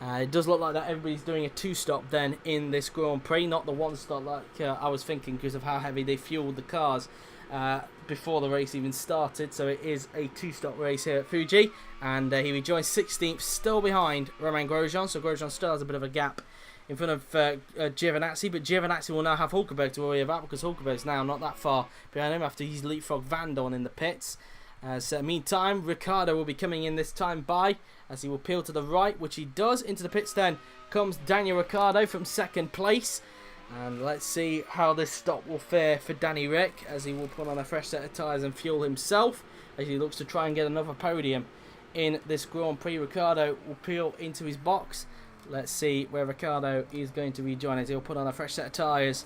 Speaker 1: It does look like that everybody's doing a 2-stop then in this Grand Prix, not the 1-stop like I was thinking, because of how heavy they fueled the cars before the race even started. So it is a 2-stop race here at Fuji, and he rejoins 16th, still behind Romain Grosjean. So Grosjean still has a bit of a gap in front of Giovinazzi, but Giovinazzi will now have Hülkenberg to worry about, because Hülkenberg's now not that far behind him after he's leapfrogged Vandoorne in the pits. Meantime, Ricciardo will be coming in this time by, as he will peel to the right, which he does. Into the pits then comes Daniel Ricciardo from 2nd place. And let's see how this stop will fare for Danny Rick, as he will put on a fresh set of tyres and fuel himself, as he looks to try and get another podium in this Grand Prix. Ricciardo will peel into his box. Let's see where Ricciardo is going to rejoin, as he'll put on a fresh set of tyres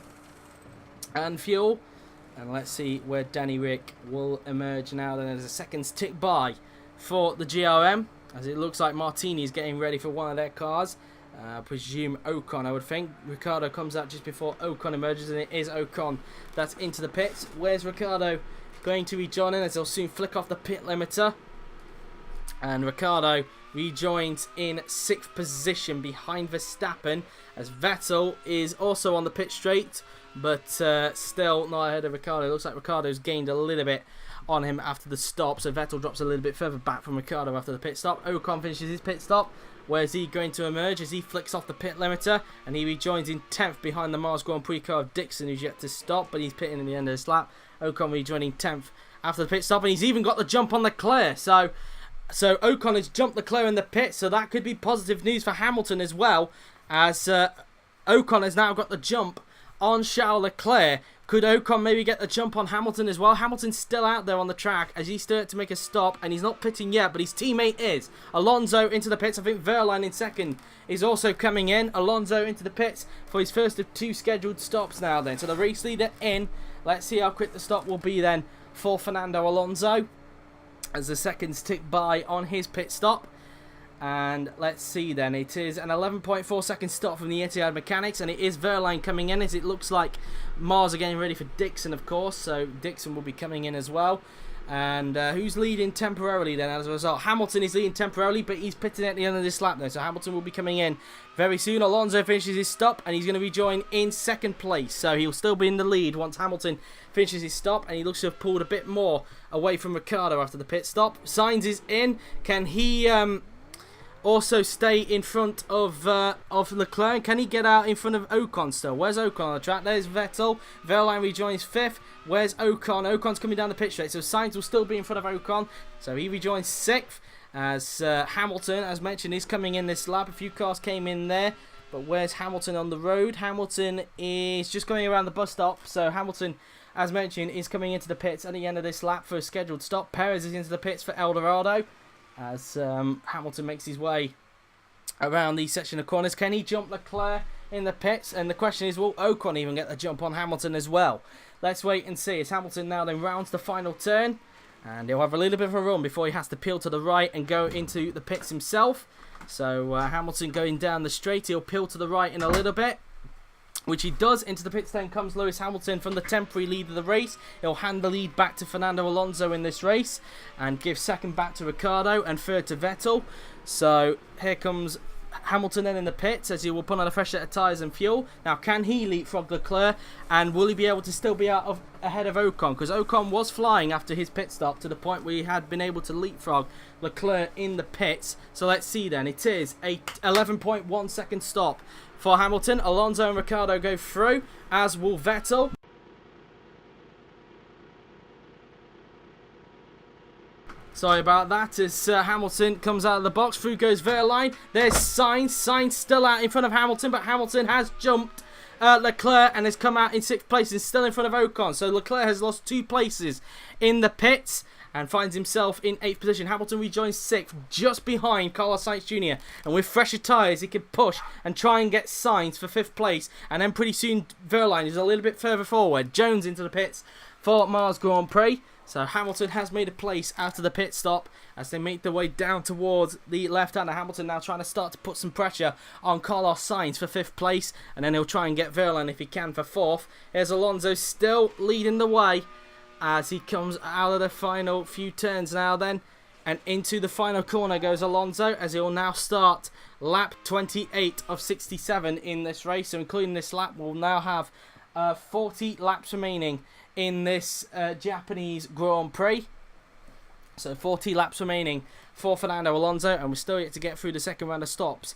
Speaker 1: and fuel. And let's see where Danny Rick will emerge now then, as the seconds tick by for the GRM, as it looks like Martini is getting ready for one of their cars. I presume Ocon, I would think. Ricciardo comes out just before Ocon emerges, and it is Ocon that's into the pits. Where's Ricciardo going to rejoin in, as he'll soon flick off the pit limiter? And Ricciardo rejoins in 6th position behind Verstappen, as Vettel is also on the pit straight, but still not ahead of Ricciardo. It looks like Ricciardo's gained a little bit on him after the stop, so Vettel drops a little bit further back from Ricciardo after the pit stop. Ocon finishes his pit stop. Where's he going to emerge, as he flicks off the pit limiter, and he rejoins in 10th behind the Mars Grand Prix car of Dixon, who's yet to stop, but he's pitting at the end of this lap. Ocon rejoining 10th after the pit stop, and he's even got the jump on Leclerc. So Ocon has jumped Leclerc in the pit, so that could be positive news for Hamilton as well, as Ocon has now got the jump on Charles Leclerc. Could Ocon maybe get the jump on Hamilton as well? Hamilton's still out there on the track as he's starting to make a stop, and he's not pitting yet, but his teammate is. Alonso into the pits. I think Wehrlein in second is also coming in. Alonso into the pits for his first of 2 scheduled stops now then. So the race leader in. Let's see how quick the stop will be then for Fernando Alonso as the seconds tick by on his pit stop. And let's see then, it is an 11.4 second stop from the Etihad mechanics, and it is Wehrlein coming in, as it looks like Mars are getting ready for Dixon, of course, so Dixon will be coming in as well. And who's leading temporarily then as a result? Hamilton is leading temporarily, but he's pitting at the end of this lap though, so Hamilton will be coming in very soon. Alonso finishes his stop, and he's going to rejoin in second place, so he'll still be in the lead once Hamilton finishes his stop, and he looks to have pulled a bit more away from Ricciardo after the pit stop. Sainz is in. Can he also stay in front of Leclerc? Can he get out in front of Ocon still? Where's Ocon on the track? There's Vettel. Wehrlein rejoins 5th. Where's Ocon? Ocon's coming down the pit straight, so Sainz will still be in front of Ocon, so he rejoins 6th, as Hamilton, as mentioned, is coming in this lap. A few cars came in there, but where's Hamilton on the road? Hamilton is just going around the bus stop, so Hamilton, as mentioned, is coming into the pits at the end of this lap for a scheduled stop. Pérez is into the pits for El Dorado, as Hamilton makes his way around the section of corners. Can he jump Leclerc in the pits? And the question is, will Ocon even get the jump on Hamilton as well? Let's wait and see, as Hamilton now then rounds the final turn, and he'll have a little bit of a run before he has to peel to the right and go into the pits himself. So Hamilton going down the straight, he'll peel to the right in a little bit, which he does. Into the pits then comes Lewis Hamilton from the temporary lead of the race. He'll hand the lead back to Fernando Alonso in this race and give second back to Ricciardo and third to Vettel. So here comes Hamilton then in the pits, as he will put on a fresh set of tyres and fuel. Now, can he leapfrog Leclerc, and will he be able to still be ahead of Ocon? Because Ocon was flying after his pit stop to the point where he had been able to leapfrog Leclerc in the pits. So let's see then. It is a 11.1 second stop for Hamilton. Alonso and Ricciardo go through, as will Vettel. Sorry about that, as Hamilton comes out of the box. Through goes Wehrlein. There's Sainz. Sainz still out in front of Hamilton, but Hamilton has jumped Leclerc and has come out in 6th place and still in front of Ocon. So Leclerc has lost 2 places in the pits and finds himself in 8th position. Hamilton rejoins 6th, just behind Carlos Sainz Jr. And with fresher tyres, he can push and try and get Sainz for 5th place. And then pretty soon, Wehrlein is a little bit further forward. Jones into the pits for Mars Grand Prix. So Hamilton has made a place after the pit stop as they make their way down towards the left-hander. Hamilton now trying to start to put some pressure on Carlos Sainz for 5th place, and then he'll try and get Wehrlein if he can for 4th. Here's Alonso still leading the way as he comes out of the final few turns now then, and into the final corner goes Alonso, as he will now start lap 28 of 67 in this race. So including this lap, we'll now have 40 laps remaining in this Japanese Grand Prix. So 40 laps remaining for Fernando Alonso, and we're still yet to get through the second round of stops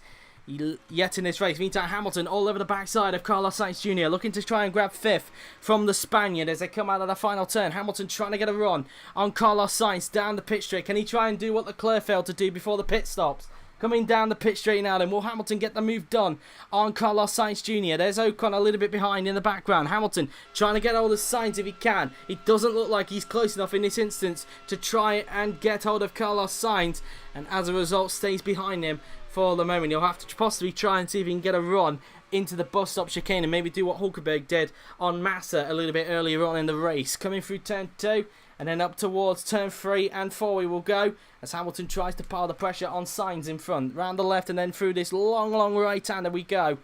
Speaker 1: yet in this race. Meantime, Hamilton all over the backside of Carlos Sainz Jr. looking to try and grab 5th from the Spaniard as they come out of the final turn. Hamilton trying to get a run on Carlos Sainz down the pit straight. Can he try and do what Leclerc failed to do before the pit stops? Coming down the pit straight now then, will Hamilton get the move done on Carlos Sainz Jr.? There's Ocon a little bit behind in the background. Hamilton trying to get hold of Sainz if he can. It doesn't look like he's close enough in this instance to try and get hold of Carlos Sainz, and as a result stays behind him for the moment. He'll have to possibly try and see if he can get a run into the bus stop chicane and maybe do what Hülkenberg did on Massa a little bit earlier on in the race. Coming through turn 2 and then up towards turn 3 and 4 we will go as Hamilton tries to pile the pressure on Sainz in front. Round the left and then through this long right-hander we go.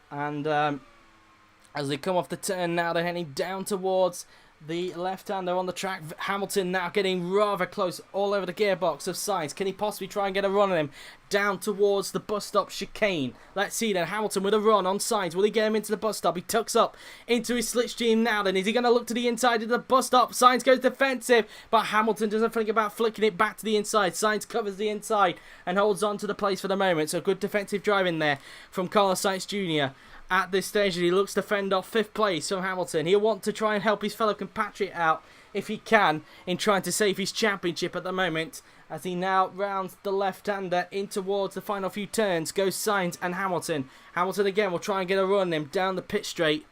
Speaker 1: And as they come off the turn now, they're heading down towards the left-hander on the track. Hamilton now getting rather close all over the gearbox of Sainz. Can he possibly try and get a run on him down towards the bus stop chicane? Let's see then. Hamilton with a run on Sainz. Will he get him into the bus stop? He tucks up into his slipstream now then. Is he going to look to the inside of the bus stop? Sainz goes defensive, but Hamilton doesn't think about flicking it back to the inside. Sainz covers the inside and holds on to the place for the moment. So good defensive driving there from Carlos Sainz Jr. At this stage, he looks to fend off 5th place from Hamilton. He'll want to try and help his fellow compatriot out if he can in trying to save his championship at the moment. As he now rounds the left-hander in towards the final few turns, goes Sainz and Hamilton. Hamilton again will try and get a run on him down the pit straight.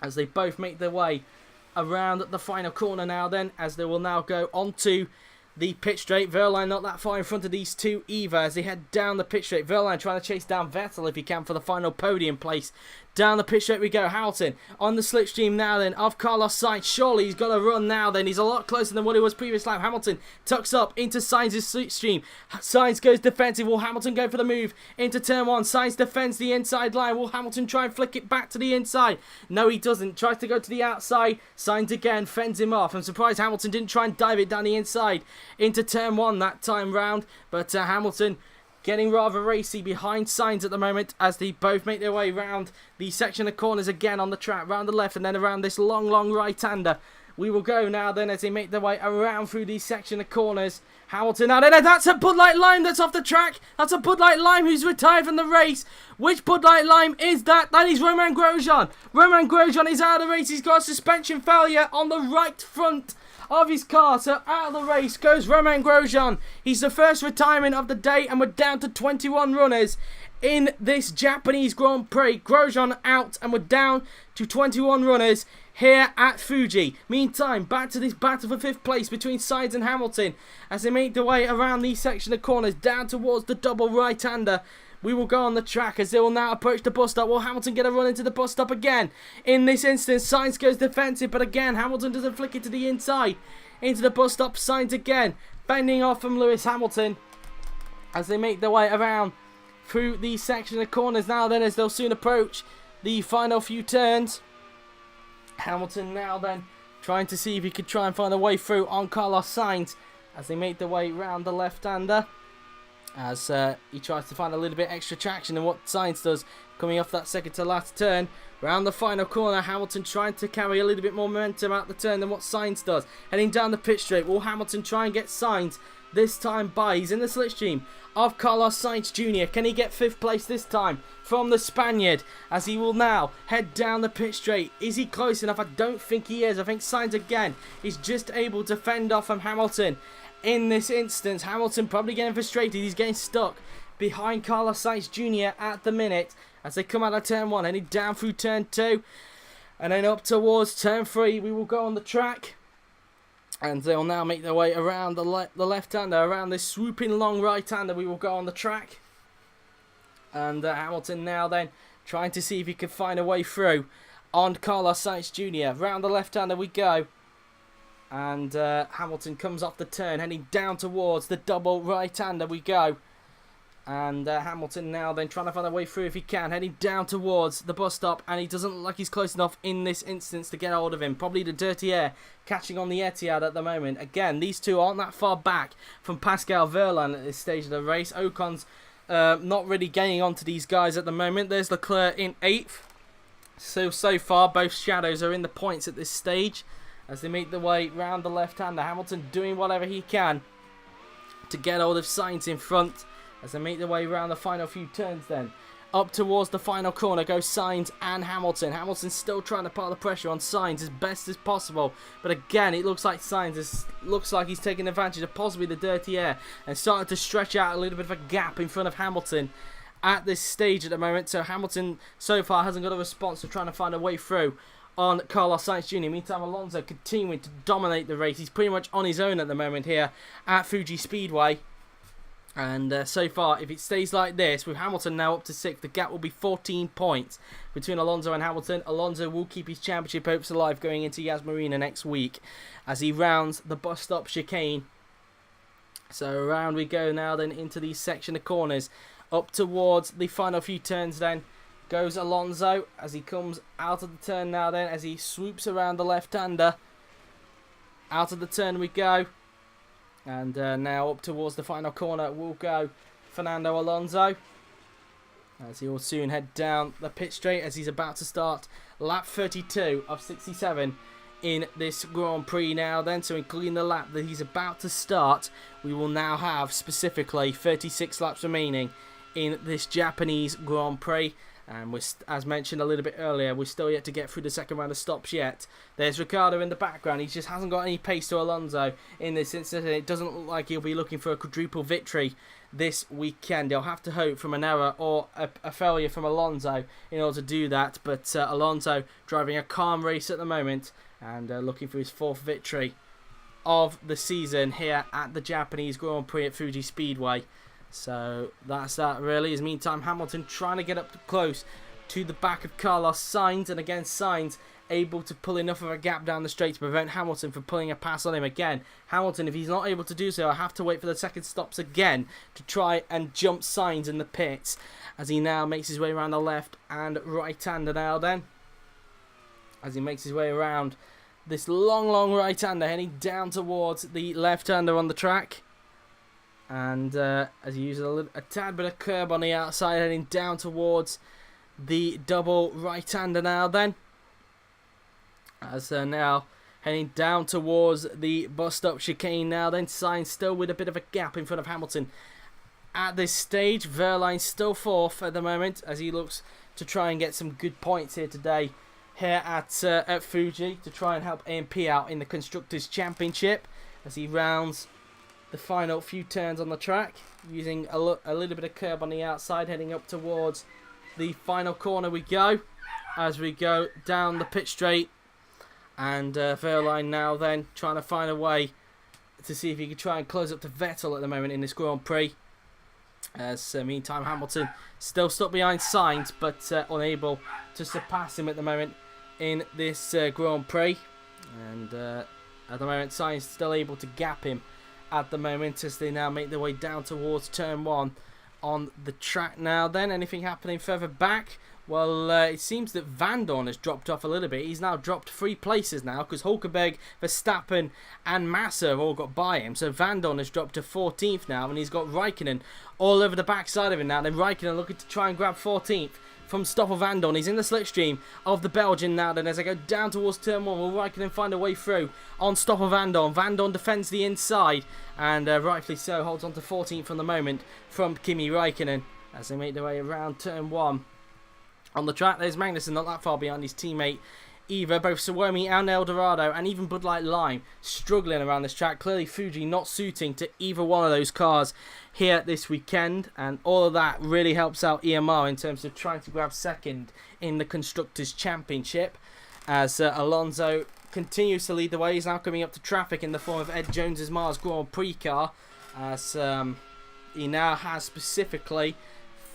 Speaker 1: as they both make their way around the final corner now then, as they will now go onto the pit straight. Wehrlein not that far in front of these two either as they head down the pit straight. Wehrlein trying to chase down Vettel if he can for the final podium place. Down the pit straight we go. Hamilton on the slipstream now then of Carlos Sainz. Surely he's got to run now then. He's a lot closer than what he was previous lap. Hamilton tucks up into Sainz's slipstream. Sainz goes defensive. Will Hamilton go for the move into turn 1? Sainz defends the inside line. Will Hamilton try and flick it back to the inside? No, he doesn't. Tries to go to the outside. Sainz again fends him off. I'm surprised Hamilton didn't try and dive it down the inside into turn 1 that time round. But Hamilton getting rather racy behind Sainz at the moment as they both make their way round the section of corners again on the track, round the left and then around this long right-hander. We will go now then as they make their way around through these section of corners. Hamilton, now that's a Bud Light Lime that's off the track. That's a Bud Light Lime who's retired from the race. Which Bud Light Lime is that? That is Romain Grosjean. Romain Grosjean is out of the race. He's got a suspension failure on the right front of his car, so out of the race goes Romain Grosjean. He's the first retirement of the day, and we're down to 21 runners in this Japanese Grand Prix. Grosjean out, and we're down to 21 runners here at Fuji. Meantime, back to this battle for 5th place between Sainz and Hamilton as they make their way around these section of corners down towards the double right-hander. We will go on the track as they will now approach the bus stop. Will Hamilton get a run into the bus stop again? In this instance, Sainz goes defensive, but again, Hamilton doesn't flick it to the inside. Into the bus stop, Sainz again, bending off from Lewis Hamilton as they make their way around through the section of corners now then as they'll soon approach the final few turns. Hamilton now then trying to see if he could try and find a way through on Carlos Sainz as they make their way round the left-hander. As he tries to find a little bit extra traction than what Sainz does coming off that second to last turn. Round the final corner, Hamilton trying to carry a little bit more momentum out the turn than what Sainz does. Heading down the pit straight, will Hamilton try and get Sainz this time by? He's in the slipstream of Carlos Sainz Jr. Can he get 5th place this time from the Spaniard as he will now head down the pit straight? Is he close enough? I don't think he is. I think Sainz again is just able to fend off from Hamilton. In this instance, Hamilton probably getting frustrated. He's getting stuck behind Carlos Sainz Jr. at the minute as they come out of turn 1, heading down through turn 2 and then up towards turn 3. We will go on the track and they'll now make their way around the left-hander, around this swooping long right-hander. We will go on the track and Hamilton now then trying to see if he can find a way through on Carlos Sainz Jr. Round the left-hander we go. And Hamilton comes off the turn, heading down towards the double right-hander we go. And Hamilton now then trying to find a way through if he can, heading down towards the bus stop. And he doesn't look like he's close enough in this instance to get hold of him. Probably the dirty air catching on the Etihad at the moment. Again, these two aren't that far back from Pascal Wehrlein at this stage of the race. Ocon's not really gaining on to these guys at the moment. There's Leclerc in 8th. So far, both shadows are in the points at this stage as they make their way round the left-hander. Hamilton doing whatever he can to get hold of Sainz in front as they make their way around the final few turns then. Up towards the final corner go Sainz and Hamilton. Hamilton's still trying to put the pressure on Sainz as best as possible. But again, it looks like Sainz looks like he's taking advantage of possibly the dirty air and starting to stretch out a little bit of a gap in front of Hamilton at this stage at the moment. So Hamilton so far hasn't got a response to trying to find a way through on Carlos Sainz Jr. Meantime, Alonso continuing to dominate the race. He's pretty much on his own at the moment here at Fuji Speedway. And so far, if it stays like this, with Hamilton now up to 6th, the gap will be 14 points between Alonso and Hamilton. Alonso will keep his championship hopes alive going into Yas Marina next week as he rounds the bus stop chicane. So around we go now then into the section of corners. Up towards the final few turns then goes Alonso as he comes out of the turn now then as he swoops around the left-hander. Out of the turn we go. And now up towards the final corner will go Fernando Alonso as he will soon head down the pit straight as he's about to start lap 32 of 67 in this Grand Prix now then. So including the lap that he's about to start, we will now have specifically 36 laps remaining in this Japanese Grand Prix And we're, as mentioned a little bit earlier, we're still yet to get through the second round of stops yet. There's Ricciardo in the background. He just hasn't got any pace to Alonso in this instance. It doesn't look like he'll be looking for a quadruple victory this weekend. He'll have to hope from an error or a failure from Alonso in order to do that. But Alonso driving a calm race at the moment and looking for his 4th victory of the season here at the Japanese Grand Prix at Fuji Speedway. So that's that really. As meantime, Hamilton trying to get up close to the back of Carlos Sainz, and again Sainz able to pull enough of a gap down the straight to prevent Hamilton from pulling a pass on him again. Hamilton, if he's not able to do so, I'll have to wait for the second stops again to try and jump Sainz in the pits, as he now makes his way around the left and right hander now then. As he makes his way around this long right hander heading down towards the left hander on the track. And as he uses a tad bit of curb on the outside, heading down towards the double right-hander now then. As now heading down towards the bus-stop chicane now then. Sainz still with a bit of a gap in front of Hamilton. At this stage, Wehrlein still 4th at the moment, as he looks to try and get some good points here today here at Fuji, to try and help AMP out in the Constructors' Championship, as he rounds the final few turns on the track, using a little bit of curb on the outside, heading up towards the final corner we go, as we go down the pit straight. And Wehrlein now then trying to find a way to see if he can try and close up to Vettel at the moment in this Grand Prix. As meantime, Hamilton still stuck behind Sainz, but unable to surpass him at the moment in this Grand Prix. And at the moment, Sainz still able to gap him at the moment, as they now make their way down towards turn 1 on the track now then. Anything happening further back? Well, it seems that Vandoorne has dropped off a little bit. He's now dropped 3 places now, because Hülkenberg, Verstappen and Massa have all got by him. So Vandoorne has dropped to 14th now, and he's got Räikkönen all over the backside of him now. Then Räikkönen looking to try and grab 14th from Stoffel Vandoorne. He's in the slipstream of the Belgian now. Then as I go down towards turn 1, will Räikkönen find a way through on Stoffel Vandoorne? Vandoorne defends the inside, and rightfully so, holds on to 14th from the moment from Kimi Räikkönen as they make their way around turn 1. On the track, there's Magnussen not that far behind his teammate either. Both Suomi and Dorado and even Bud Light Lime struggling around this track. Clearly Fuji not suiting to either one of those cars here this weekend, and all of that really helps out EMR in terms of trying to grab second in the Constructors' Championship, as Alonso continues to lead the way. He's now coming up to traffic in the form of Ed Jones's Mars Grand Prix car, as he now has specifically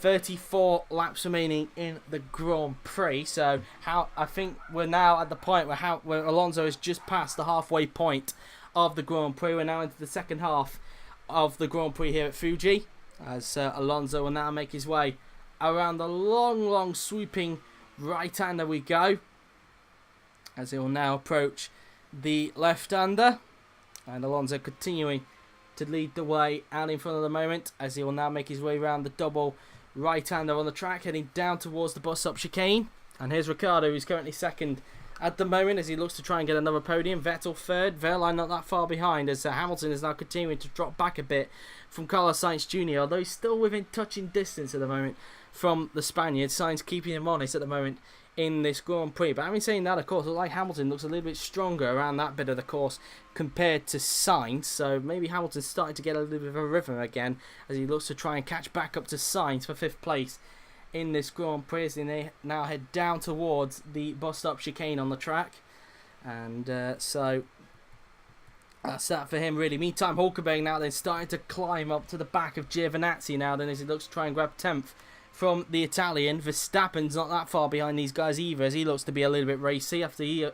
Speaker 1: 34 laps remaining in the Grand Prix. So I think we're now at the point where Alonso has just passed the halfway point of the Grand Prix. We're now into the second half of the Grand Prix here at Fuji, as Alonso will now make his way around the long swooping right-hander we go, as he will now approach the left-hander, and Alonso continuing to lead the way out in front of the moment, as he will now make his way around the double right-hander on the track, heading down towards the bus-stop chicane. And here's Ricciardo, who's currently second at the moment, as he looks to try and get another podium. Vettel third, Wehrlein not that far behind, as Hamilton is now continuing to drop back a bit from Carlos Sainz Jr., although he's still within touching distance at the moment from the Spaniard. Sainz keeping him honest at the moment in this Grand Prix. But having saying that, of course, like Hamilton looks a little bit stronger around that bit of the course compared to Sainz, so maybe Hamilton's starting to get a little bit of a rhythm again as he looks to try and catch back up to Sainz for 5th place in this Grand Prix, as they now head down towards the bus stop chicane on the track. And so that's that for him really. Meantime, Hülkenberg now then starting to climb up to the back of Giovinazzi now then, as he looks to try and grab 10th from the Italian. Verstappen's not that far behind these guys either, as he looks to be a little bit racy after he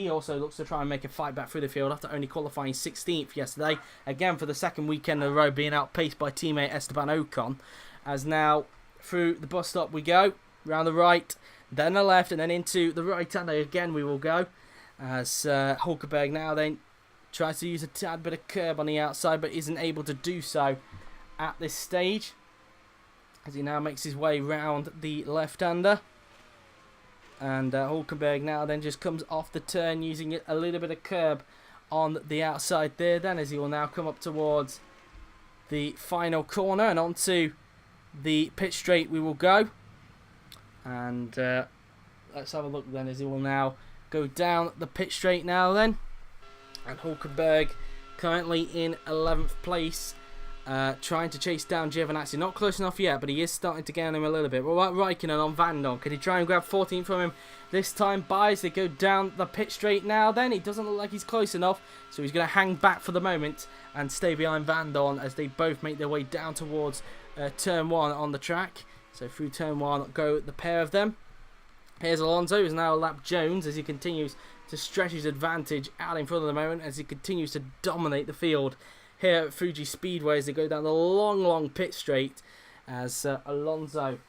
Speaker 1: also looks to try and make a fight back through the field after only qualifying 16th yesterday, again for the second weekend in a row being outpaced by teammate Esteban Ocon. As now through the bus stop we go, round the right, then the left, and then into the right hander again we will go, as Hülkenberg now then tries to use a tad bit of curb on the outside but isn't able to do so at this stage, as he now makes his way round the left-hander. And Hülkenberg now then just comes off the turn using a little bit of curb on the outside there then, as he will now come up towards the final corner and onto the pit straight we will go. And let's have a look then, as he will now go down the pit straight now then. And Hülkenberg currently in 11th place, trying to chase down Giovinazzi. Not close enough yet, but he is starting to get on him a little bit. What about Räikkönen on Vandoorne? Can he try and grab 14th from him this time? As they go down the pit straight now then. He doesn't look like he's close enough, so he's going to hang back for the moment and stay behind Vandoorne as they both make their way down towards turn 1 on the track. So through turn 1 go the pair of them. Here's Alonso, who's now lapped Jones as he continues to stretch his advantage out in front of the moment as he continues to dominate the field here at Fuji Speedway as they go down the long pit straight as Alonso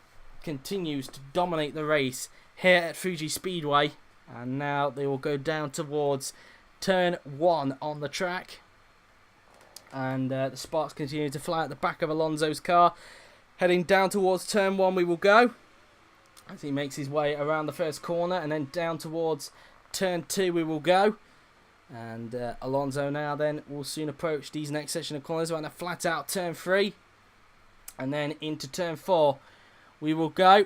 Speaker 1: continues to dominate the race here at Fuji Speedway. And now they will go down towards turn 1 on the track. And the sparks continue to fly at the back of Alonso's car. Heading down towards turn 1 we will go, as he makes his way around the first corner, and then down towards turn 2 we will go. And Alonso now then will soon approach these next section of corners. We're going to flat out turn 3, and then into turn 4 we will go,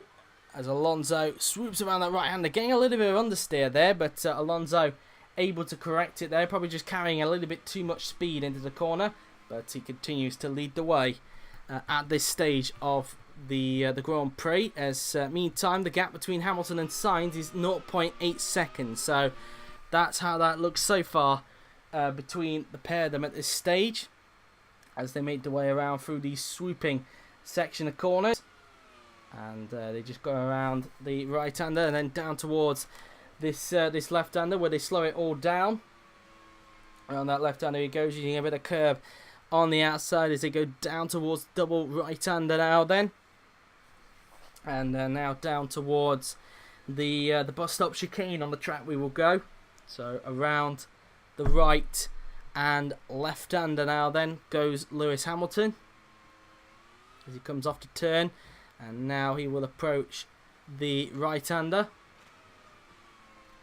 Speaker 1: as Alonso swoops around that right hander, getting a little bit of understeer there, but Alonso able to correct it there, probably just carrying a little bit too much speed into the corner, but he continues to lead the way at this stage of the Grand Prix. As meantime, the gap between Hamilton and Sainz is 0.8 seconds. So that's how that looks so far between the pair of them at this stage, as they make their way around through these swooping section of corners. And they just go around the right-hander and then down towards this left-hander, where they slow it all down. Around that left-hander he goes, using a bit of curb on the outside as they go down towards double right-hander now then. And now down towards the bus stop chicane on the track we will go. So around the right and left-hander now then goes Lewis Hamilton as he comes off to turn. And now he will approach the right-hander.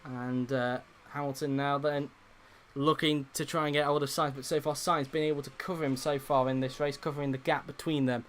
Speaker 1: And Hamilton now then looking to try and get hold of Sainz, but so far Sainz been able to cover him so far in this race, covering the gap between them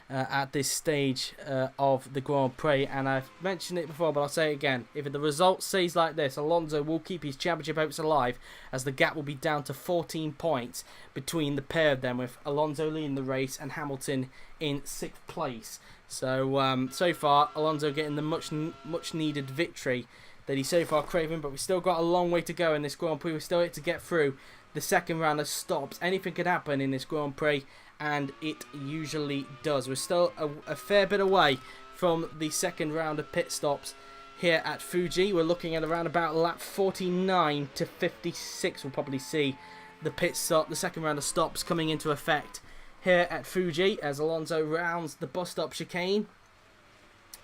Speaker 1: at this stage of the Grand Prix. And I've mentioned it before, but I'll say it again: if the result stays like this, Alonso will keep his championship hopes alive, as the gap will be down to 14 points between the pair of them, with Alonso leading the race and Hamilton in 6th place. So so far Alonso getting the much needed victory that he's so far craving, but we've still got a long way to go in this Grand Prix. We're still yet to get through the second round of stops. Anything could happen in this Grand Prix, and it usually does. We're still a fair bit away from the second round of pit stops here at Fuji. We're looking at around about lap 49 to 56. We'll probably see the pit stop, the second round of stops coming into effect here at Fuji, as Alonso rounds the bus stop chicane.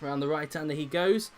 Speaker 1: Around the right-hander he goes.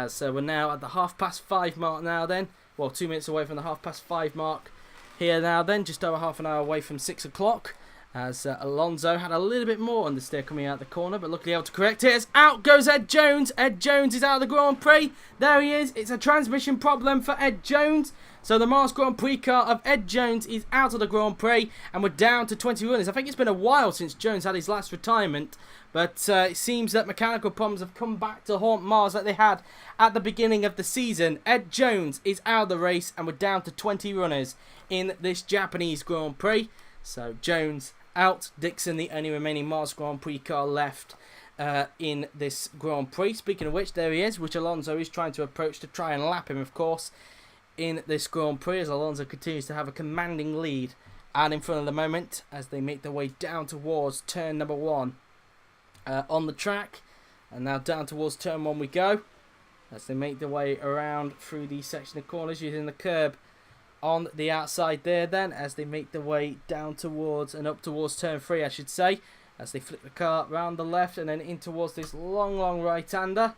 Speaker 1: So we're now at the 5:30 mark now then. Well, 2 minutes away from the 5:30 mark here now then. Just over half an hour away from 6 o'clock. As Alonso had a little bit more understeer coming out the corner, but luckily able to correct it. As out goes Ed Jones. Ed Jones is out of the Grand Prix. There he is. It's a transmission problem for Ed Jones. So the Mars Grand Prix car of Ed Jones is out of the Grand Prix, and we're down to 20 runners. I think it's been a while since Jones had his last retirement, but it seems that mechanical problems have come back to haunt Mars that they had at the beginning of the season. Ed Jones is out of the race, and we're down to 20 runners in this Japanese Grand Prix. So Jones out, Dixon the only remaining Mars Grand Prix car left in this Grand Prix. Speaking of which, there he is, which Alonso is trying to approach to try and lap him, of course, in this Grand Prix, as Alonso continues to have a commanding lead out in front of the moment as they make their way down towards turn number 1 on the track. And now down towards turn 1 we go, as they make their way around through the section of corners using the curb on the outside there then, as they make their way down towards and up towards turn 3, I should say, as they flip the car round the left and then in towards this long right-hander.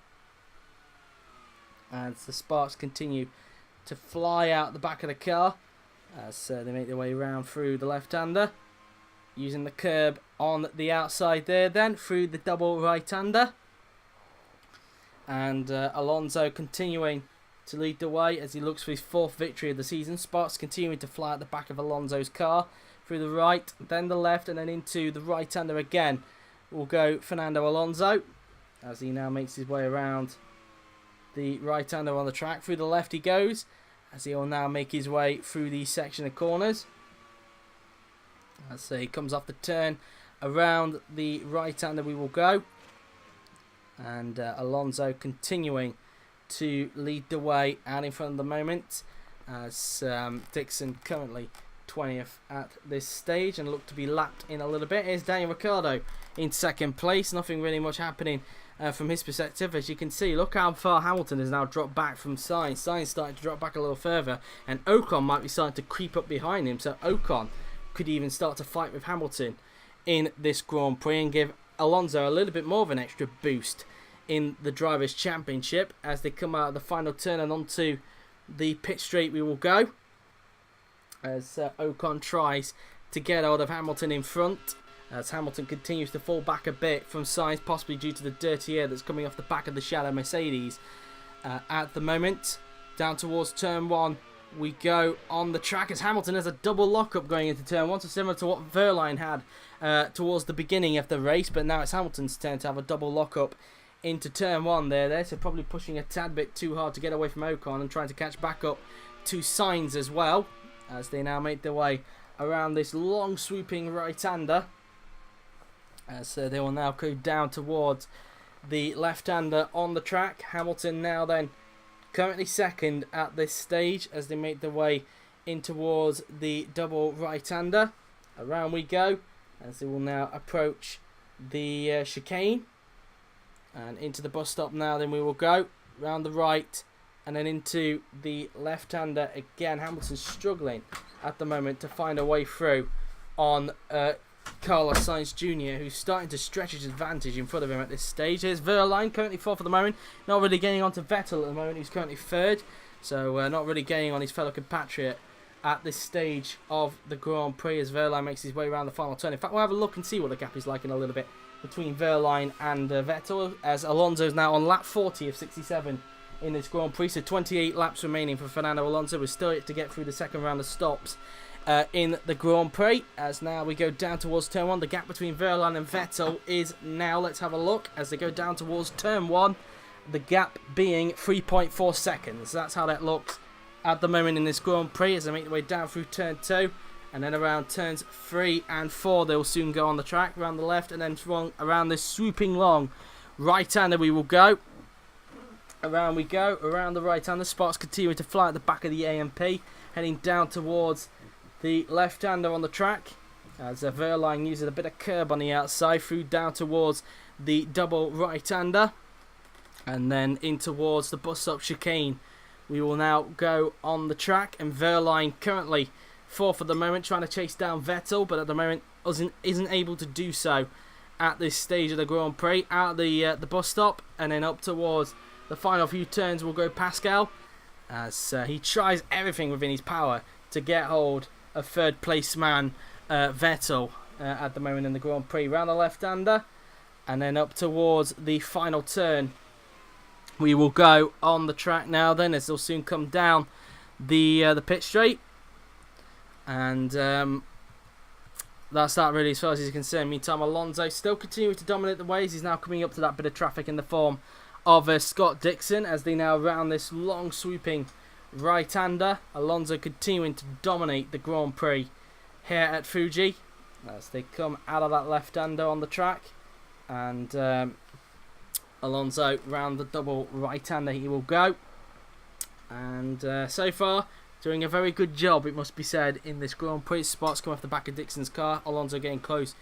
Speaker 1: As the sparks continue to fly out the back of the car, as they make their way around through the left-hander, using the curb on the outside there then, through the double right-hander. And Alonso continuing to lead the way as he looks for his 4th victory of the season. Sparks continuing to fly at the back of Alonso's car, through the right, then the left, and then into the right-hander again will go Fernando Alonso, as he now makes his way around the right-hander on the track. Through the left he goes, as he will now make his way through the section of corners. As he comes off the turn, around the right-hander we will go. And Alonso continuing to lead the way out in front of the moment, as Dixon currently 20th at this stage and look to be lapped in a little bit. Here's Daniel Ricciardo in second place. Nothing really much happening from his perspective. As you can see, look how far Hamilton has now dropped back from Sainz. Sainz starting to drop back a little further, and Ocon might be starting to creep up behind him, so Ocon could even start to fight with Hamilton in this Grand Prix and give Alonso a little bit more of an extra boost in the Drivers' Championship. As they come out of the final turn and onto the pit straight we will go, as Ocon tries to get hold of Hamilton in front, as Hamilton continues to fall back a bit from Sainz, possibly due to the dirty air that's coming off the back of the Shadow Mercedes at the moment. Down towards turn 1 we go on the track, as Hamilton has a double lockup going into turn 1, so similar to what Wehrlein had towards the beginning of the race, but now it's Hamilton's turn to have a double lockup into turn 1 there, so probably pushing a tad bit too hard to get away from Ocon and trying to catch back up to Sainz as well, as they now make their way around this long swooping right-hander, as they will now go down towards the left-hander on the track. Hamilton now then currently second at this stage as they make their way in towards the double right-hander. Around we go as they will now approach the chicane and into the bus stop. Now then we will go round the right and then into the left-hander again. Hamilton's struggling at the moment to find a way through on Carlos Sainz Jr., who's starting to stretch his advantage in front of him at this stage. Here's Wehrlein, currently 4th at the moment, not really getting on to Vettel at the moment, who's currently 3rd, so not really getting on his fellow compatriot at this stage of the Grand Prix as Wehrlein makes his way around the final turn. In fact, we'll have a look and see what the gap is like in a little bit between Wehrlein and Vettel, as Alonso is now on lap 40 of 67 in this Grand Prix, so 28 laps remaining for Fernando Alonso. We're still yet to get through the second round of stops in the Grand Prix, as now we go down towards turn 1. The gap between Wehrlein and Vettel is now, let's have a look, as they go down towards turn 1, the gap being 3.4 seconds. That's how that looks at the moment in this Grand Prix, as they make their way down through turn 2, and then around turns 3 and 4 they'll soon go on the track, around the left, and then around this swooping long right-hander we will go. Around we go, around the right-hander. Sparks continuing to fly at the back of the AMP, heading down towards the left-hander on the track, as Wehrlein uses a bit of curb on the outside, through down towards the double right-hander, and then in towards the bus-stop chicane. We will now go on the track, and Wehrlein currently 4th at the moment, trying to chase down Vettel, but at the moment isn't able to do so at this stage of the Grand Prix. Out of the bus stop, and then up towards the final few turns will go Pascal, as he tries everything within his power to get hold of 3rd place man Vettel at the moment in the Grand Prix. Round the left-hander, and then up towards the final turn we will go on the track now then, as they'll soon come down the pit straight, and that's that really as far as he's concerned. Meantime, Alonso still continuing to dominate the ways. He's now coming up to that bit of traffic in the form of Scott Dixon, as they now round this long swooping right-hander. Alonso continuing to dominate the Grand Prix here at Fuji as they come out of that left-hander on the track, and Alonso round the double right-hander he will go, and so far doing a very good job, it must be said, in this Grand Prix. Spots come off the back of Dixon's car. Alonso getting close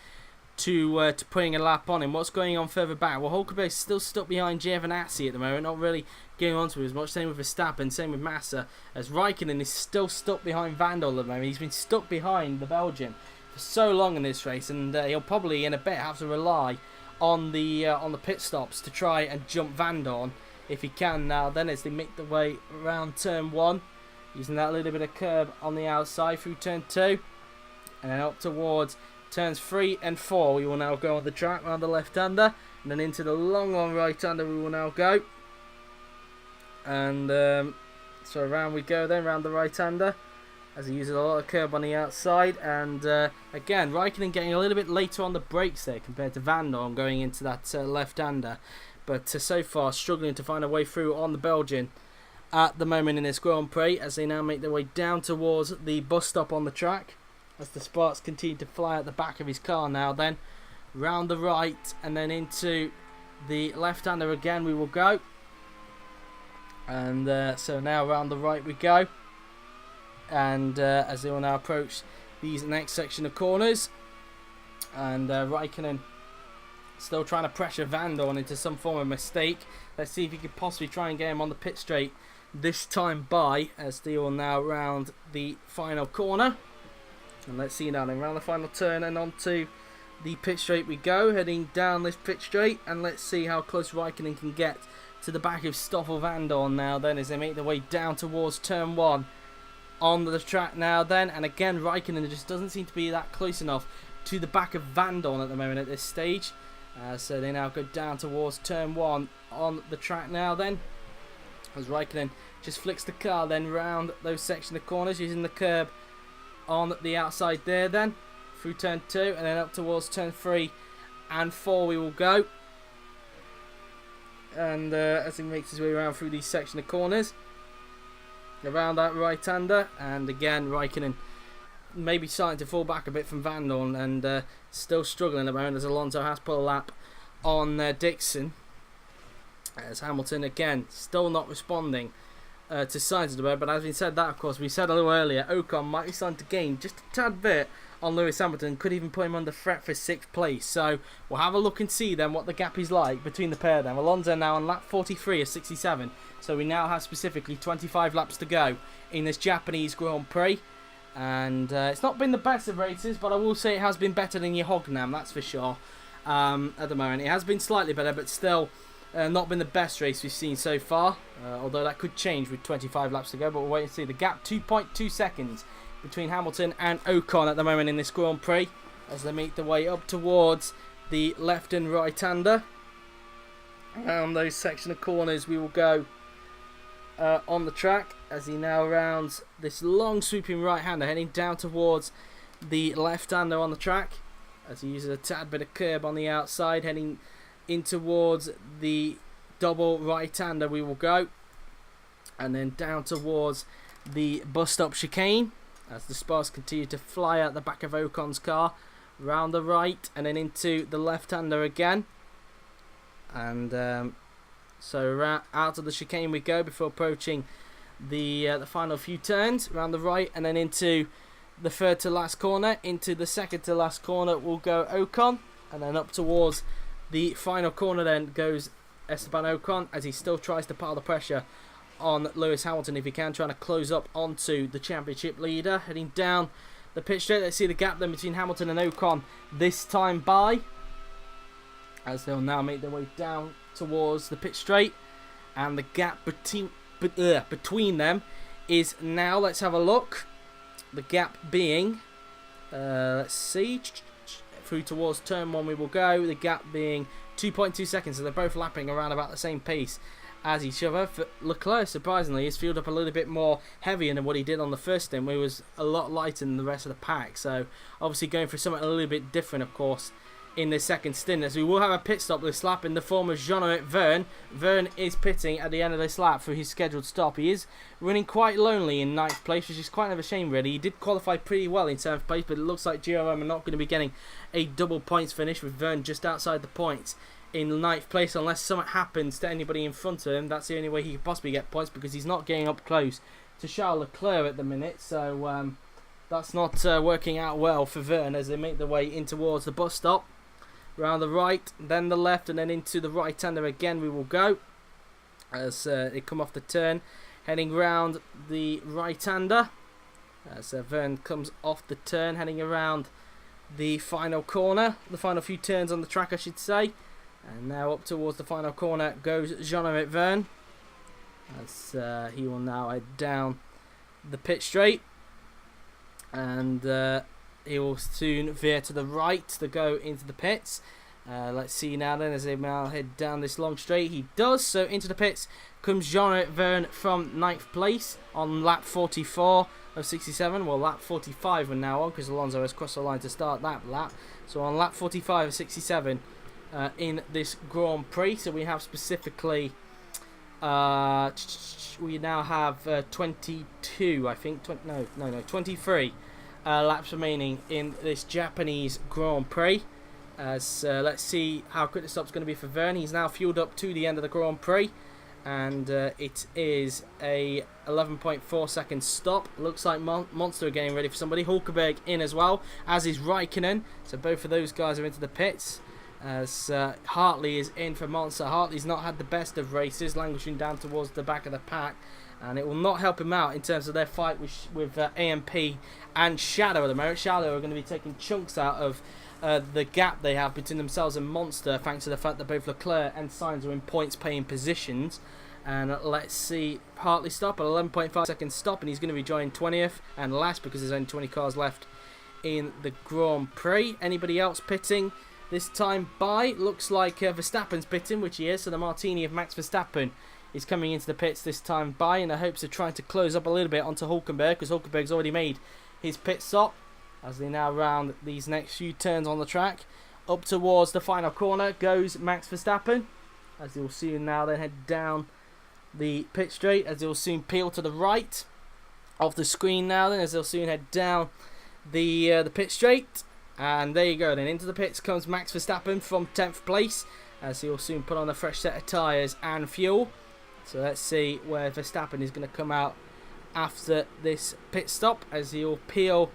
Speaker 1: to putting a lap on him. What's going on further back? Well, Hülkenberg is still stuck behind Giovinazzi at the moment, not really getting onto him as much. Same with Verstappen, same with Massa, as Räikkönen is still stuck behind Vandoorne at the moment. He's been stuck behind the Belgian for so long in this race, and he'll probably in a bit have to rely on the pit stops to try and jump Vandoorne if he can now then, as they make their way around turn 1, using that little bit of curb on the outside through turn 2, and then up towards turns 3 and 4 we will now go on the track around the left-hander, and then into the long right-hander we will now go, and so around we go then, around the right-hander, as he uses a lot of curb on the outside, and again Räikkönen getting a little bit later on the brakes there compared to Vandoorne going into that left-hander, but so far struggling to find a way through on the Belgian at the moment in this Grand Prix, as they now make their way down towards the bus stop on the track, as the sparks continue to fly at the back of his car now. Then round the right and then into the left-hander again we will go, and so now round the right we go, and as they will now approach these next section of corners, and Räikkönen still trying to pressure Vandoorne into some form of mistake. Let's see if he could possibly try and get him on the pit straight this time by, as they will now round the final corner. And let's see now then, round the final turn and onto the pit straight we go, heading down this pit straight, and let's see how close Räikkönen can get to the back of Stoffel Vandoorne now then, as they make their way down towards turn 1 on the track now then. And again, Räikkönen just doesn't seem to be that close enough to the back of Vandoorne at the moment at this stage. So they now go down towards turn 1 on the track now then, as Räikkönen just flicks the car then round those section of corners using the curb on the outside there then, through turn 2 and then up towards turn 3 and 4 we will go. And as he makes his way around through these section of corners, around that right-hander, and again Räikkönen maybe starting to fall back a bit from Vandoorne, and still struggling at the moment as Alonso has put a lap on Dixon, as Hamilton again still not responding to signs of the bird. But as we said that, of course, we said a little earlier, Ocon might be starting to gain just a tad bit on Lewis Hamilton, could even put him under threat for 6th place. So we'll have a look and see then what the gap is like between the pair then. Alonso now on lap 43 of 67, so we now have specifically 25 laps to go in this Japanese Grand Prix. And it's not been the best of races, but I will say it has been better than your Hognam, that's for sure. At the moment, it has been slightly better, but still not been the best race we've seen so far. Although that could change with 25 laps to go, but we'll wait and see. The gap 2.2 seconds between Hamilton and Ocon at the moment in this Grand Prix, as they make their way up towards the left and right-hander. Around those section of corners we will go on the track, as he now rounds this long sweeping right-hander, heading down towards the left-hander on the track, as he uses a tad bit of curb on the outside, heading in towards the double right-hander we will go, and then down towards the bus stop chicane, as the sparks continue to fly out the back of Ocon's car, round the right and then into the left-hander again, and so out of the chicane we go before approaching the final few turns, round the right and then into the third to last corner. Into the second to last corner will go Ocon, and then up towards the final corner then goes Esteban Ocon, as he still tries to pile the pressure on Lewis Hamilton if he can, trying to close up onto the championship leader. Heading down the pit straight, let's see the gap then between Hamilton and Ocon this time by, as they'll now make their way down towards the pit straight, and the gap between them is now, let's have a look, the gap being let's see, through towards turn 1 we will go, the gap being 2.2 seconds, so they're both lapping around about the same pace as each other. For Leclerc, surprisingly, is fueled up a little bit more heavier than what he did on the first stint, where he was a lot lighter than the rest of the pack. So obviously going for something a little bit different, of course, in this second stint, as we will have a pit stop this lap in the form of Jean-Eric Vergne. Vergne is pitting at the end of this lap for his scheduled stop. He is running quite lonely in 9th place, which is quite of a shame really. He did qualify pretty well in 7th place, but it looks like GRM are not going to be getting a double points finish, with Vergne just outside the points in 9th place, unless something happens to anybody in front of him. That's the only way he could possibly get points, because he's not getting up close to Charles Leclerc at the minute. So that's not working out well for Vergne, as they make their way in towards the bus stop. Round the right, then the left, and then into the right-hander again we will go, as they come off the turn, heading round the right-hander, as Vergne comes off the turn, heading around the final corner, the final few turns on the track I should say. And now up towards the final corner goes Jean-Eric Vergne, as he will now head down the pit straight, and he will soon veer to the right to go into the pits. Let's see now then, as they now head down this long straight. He does, so into the pits comes Jean-Eric Vergne from 9th place on lap 44 of 67. Well, lap 45 we're now on, because Alonso has crossed the line to start that lap. So on lap 45 of 67 in this Grand Prix. So we have specifically, we now have 22, I think, 23 laps remaining in this Japanese Grand Prix. As let's see how quick the stop's going to be for Verne. He's now fueled up to the end of the Grand Prix, and it is a 11.4 second stop. Looks like Monster are getting ready for somebody. Hülkenberg in as well, as is Räikkönen. So both of those guys are into the pits. As Hartley is in for Monster. Hartley's not had the best of races, languishing down towards the back of the pack, and it will not help him out in terms of their fight with AMP and Shadow at the moment. Shadow are going to be taking chunks out of the gap they have between themselves and Monster, thanks to the fact that both Leclerc and Sainz are in points paying positions. And let's see, Hartley stop at 11.5 second stop, and he's going to be joining 20th and last because there's only 20 cars left in the Grand Prix. Anybody else pitting this time by? Looks like Verstappen's pitting, which he is. So the Martini of Max Verstappen is coming into the pits this time by, in the hopes of trying to close up a little bit onto Hülkenberg, because Hülkenberg's already made his pit stop as they now round these next few turns on the track. Up towards the final corner goes Max Verstappen, as you'll soon now then head down the pit straight, as he'll soon peel to the right of the screen now then, as he'll soon head down the pit straight. And there you go, then into the pits comes Max Verstappen from 10th place, as he'll soon put on a fresh set of tyres and fuel. So let's see where Verstappen is going to come out after this pit stop, as he'll peel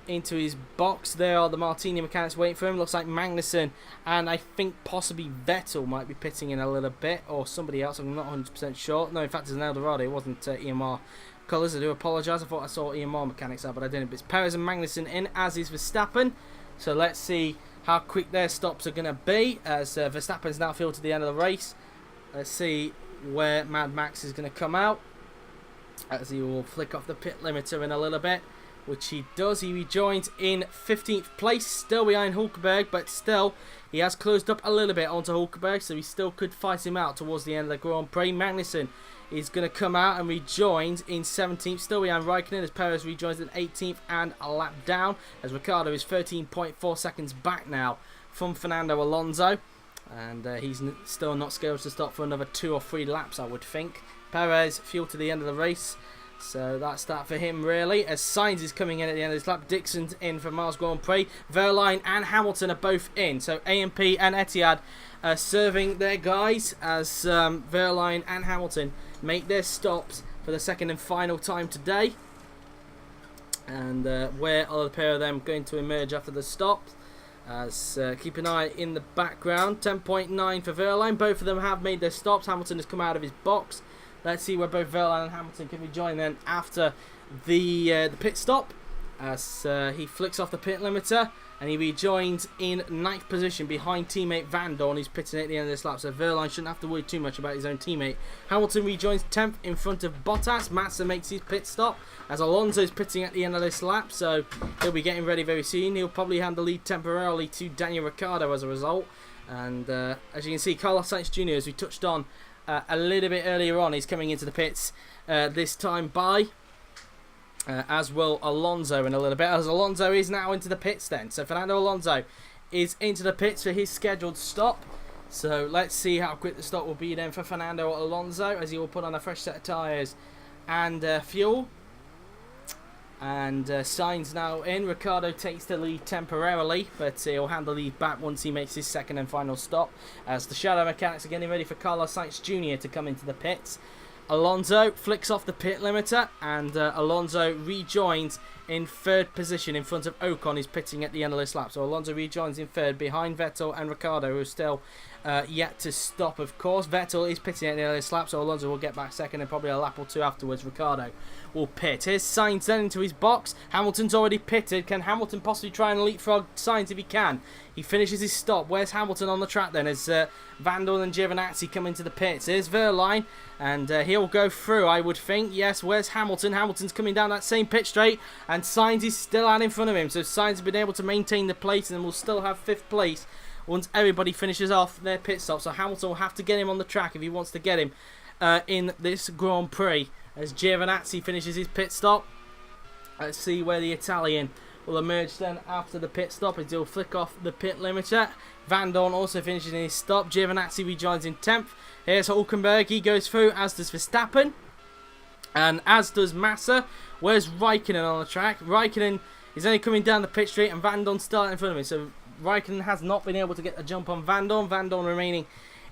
Speaker 1: into his box. There are the Martini mechanics waiting for him. Looks like Magnussen and I think possibly Vettel might be pitting in a little bit, or somebody else, I'm not 100% sure. No, in fact it's an Dorado, it wasn't EMR colours. I do apologise, I thought I saw EMR mechanics out, but I didn't. But it's Pérez and Magnussen in, as is Verstappen. So let's see how quick their stops are going to be, as Verstappen's now fueled to the end of the race. Let's see where Mad Max is going to come out, as he will flick off the pit limiter in a little bit, which he does. He rejoins in 15th place, still behind Hülkenberg, but still he has closed up a little bit onto Hülkenberg, so he still could fight him out towards the end of the Grand Prix. Magnussen is going to come out and rejoins in 17th, still behind Räikkönen, as Pérez rejoins in 18th and a lap down, as Ricciardo is 13.4 seconds back now from Fernando Alonso, and he's still not scheduled to stop for another 2 or 3 laps, I would think. Pérez fueled to the end of the race, so that's that for him really, as Sainz is coming in at the end of this lap. Dixon's in for Mars Grand Prix. Verline and Hamilton are both in, so AMP and Etihad serving their guys, as Verline and Hamilton make their stops for the second and final time today. And where are the pair of them going to emerge after the stop? As keep an eye in the background. 10.9 for Verline. Both of them have made their stops. Hamilton has come out of his box. Let's see where both Verline and Hamilton can rejoin then after the pit stop, as he flicks off the pit limiter and he rejoins in 9th position behind teammate Vandoorne, who's pitting at the end of this lap, so Verline shouldn't have to worry too much about his own teammate. Hamilton rejoins 10th in front of Bottas. Massa makes his pit stop, as Alonso's pitting at the end of this lap, so he'll be getting ready very soon. He'll probably hand the lead temporarily to Daniel Ricciardo as a result. And as you can see, Carlos Sainz Jr., as we touched on a little bit earlier on, he's coming into the pits this time by, as will Alonso in a little bit, as Alonso is now into the pits then. So Fernando Alonso is into the pits for his scheduled stop. So let's see how quick the stop will be then for Fernando Alonso, as he will put on a fresh set of tyres and fuel. And Sainz now in. Ricciardo takes the lead temporarily, but he'll hand the lead back once he makes his second and final stop, as the shadow mechanics are getting ready for Carlos Sainz Jr. to come into the pits. Alonso flicks off the pit limiter, and Alonso rejoins in 3rd position in front of Ocon, who's pitting at the end of this lap. So Alonso rejoins in 3rd behind Vettel and Ricciardo, who are still yet to stop, of course. Vettel is pitting at the end of this lap, so Alonso will get back second, and probably a lap or 2 afterwards Ricciardo will pit. Here's Sainz then into his box. Hamilton's already pitted. Can Hamilton possibly try and leapfrog Sainz if he can? He finishes his stop. Where's Hamilton on the track then, as Vandoorne and Giovinazzi come into the pits? Here's Verline, and he'll go through, I would think. Yes, where's Hamilton? Hamilton's coming down that same pit straight, and Sainz is still out in front of him. So Sainz has been able to maintain the place, and will still have 5th place once everybody finishes off their pit stop. So Hamilton will have to get him on the track if he wants to get him in this Grand Prix, as Giovinazzi finishes his pit stop. Let's see where the Italian will emerge then after the pit stop as he'll flick off the pit limiter. Vandoorne also finishes in his stop. Giovinazzi rejoins in 10th. Here's Hülkenberg, he goes through, as does Verstappen. And as does Massa. Where's Räikkönen on the track? Räikkönen is only coming down the pit straight and Vandoorne still in front of him. So Räikkönen has not been able to get a jump on Vandoorne. Vandoorne remaining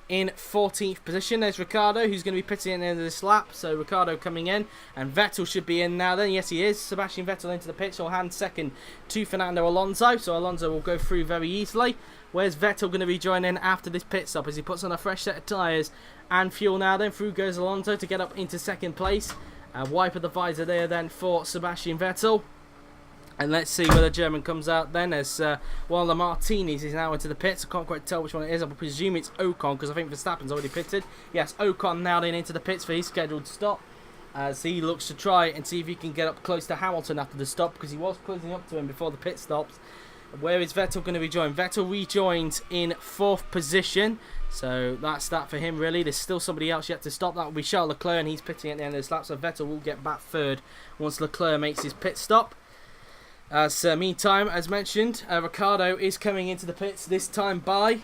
Speaker 1: in 14th position. There's Ricciardo, who's going to be pitting at the end of this lap. So Ricciardo coming in, and Vettel should be in now then. Yes, he is. Sebastian Vettel into the pit, so he'll hand second to Fernando Alonso. So Alonso will go through very easily. Where's Vettel going to be joining after this pit stop as he puts on a fresh set of tyres and fuel now then? Through goes Alonso to get up into second place. Wipe of the visor there then for Sebastian Vettel. And let's see where the German comes out then, as one of the Martinis is now into the pits. I can't quite tell which one it is. I presume it's Ocon, because I think Verstappen's already pitted. Yes, Ocon now then into the pits for his scheduled stop, as he looks to try and see if he can get up close to Hamilton after the stop, because he was closing up to him before the pit stops. Where is Vettel going to rejoin? Vettel rejoins in 4th position. So that's that for him, really. There's still somebody else yet to stop. That will be Charles Leclerc, and he's pitting at the end of this lap. So Vettel will get back 3rd once Leclerc makes his pit stop. Meantime, as mentioned, Ricciardo is coming into the pits, this time by,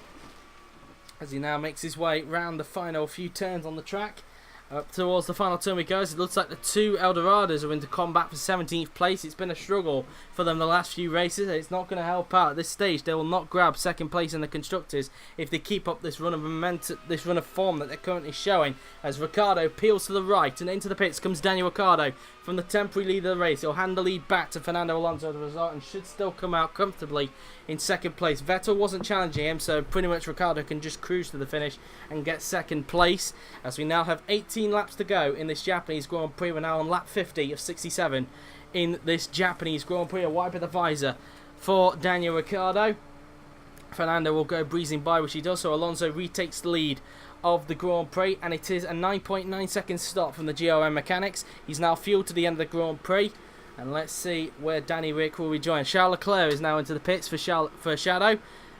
Speaker 1: as he now makes his way round the final few turns on the track. Up towards the final turn we go. It looks like the two Eldorados are into combat for 17th place. It's been a struggle for them the last few races. It's not going to help out at this stage. They will not grab second place in the constructors if they keep up this run of momentum, this run of form that they're currently showing. As Ricciardo peels to the right and into the pits comes Daniel Ricciardo from the temporary lead of the race. He'll hand the lead back to Fernando Alonso as a result and should still come out comfortably in second place. Vettel wasn't challenging him, so pretty much Ricciardo can just cruise to the finish and get second place. As we now have 18 laps to go in this Japanese Grand Prix. We're now on lap 50 of 67 in this Japanese Grand Prix. A wipe of the visor for Daniel Ricciardo. Fernando will go breezing by, which he does, so Alonso retakes the lead of the Grand Prix, and it is a 9.9 second stop from the GRM mechanics. He's now fueled to the end of the Grand Prix, and let's see where Danny Rick will rejoin. Charles Leclerc is now into the pits for Shadow,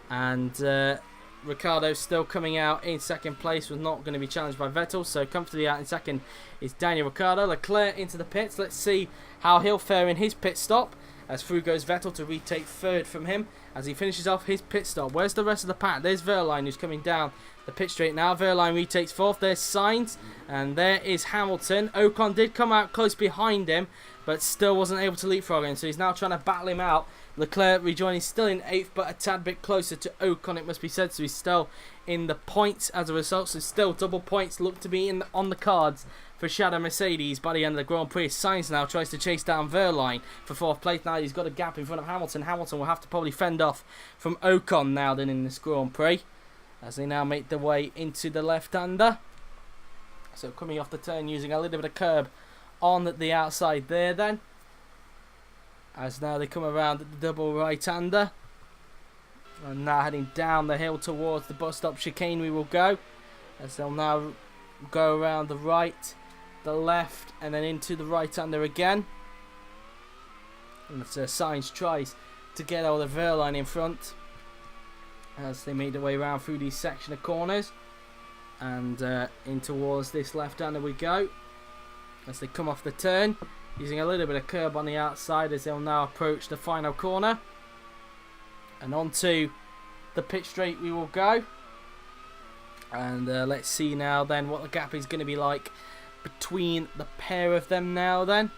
Speaker 1: and Ricciardo still coming out in second place, was not going to be challenged by Vettel, so comfortably out in second is Daniel Ricciardo. Leclerc into the pits. Let's see how he'll fare in his pit stop, as through goes Vettel to retake 3rd from him as he finishes off his pit stop. Where's the rest of the pack? There's Wehrlein, who's coming down the pit straight now. Wehrlein retakes 4th. There's Sainz, and there is Hamilton. Ocon did come out close behind him, but still wasn't able to leapfrog him, so he's now trying to battle him out. Leclerc rejoining, still in 8th, but a tad bit closer to Ocon, it must be said, so he's still in the points as a result. So still double points look to be on the cards for Shadow Mercedes by the end of the Grand Prix. Sainz now tries to chase down Wehrlein for 4th place. Now he's got a gap in front of Hamilton. Hamilton will have to probably fend off from Ocon now then in this Grand Prix, as they now make their way into the left-hander. So coming off the turn using a little bit of curb on the outside there then, as now they come around the double right-hander, and now heading down the hill towards the bus stop chicane we will go, as they'll now go around the right, the left, and then into the right-hander again. And Sainz tries to get all the Wehrlein in front as they make their way around through these section of corners, and in towards this left-hander we go as they come off the turn using a little bit of curb on the outside, as they'll now approach the final corner, and onto the pit straight we will go. And let's see now then what the gap is going to be like between the pair of them now then.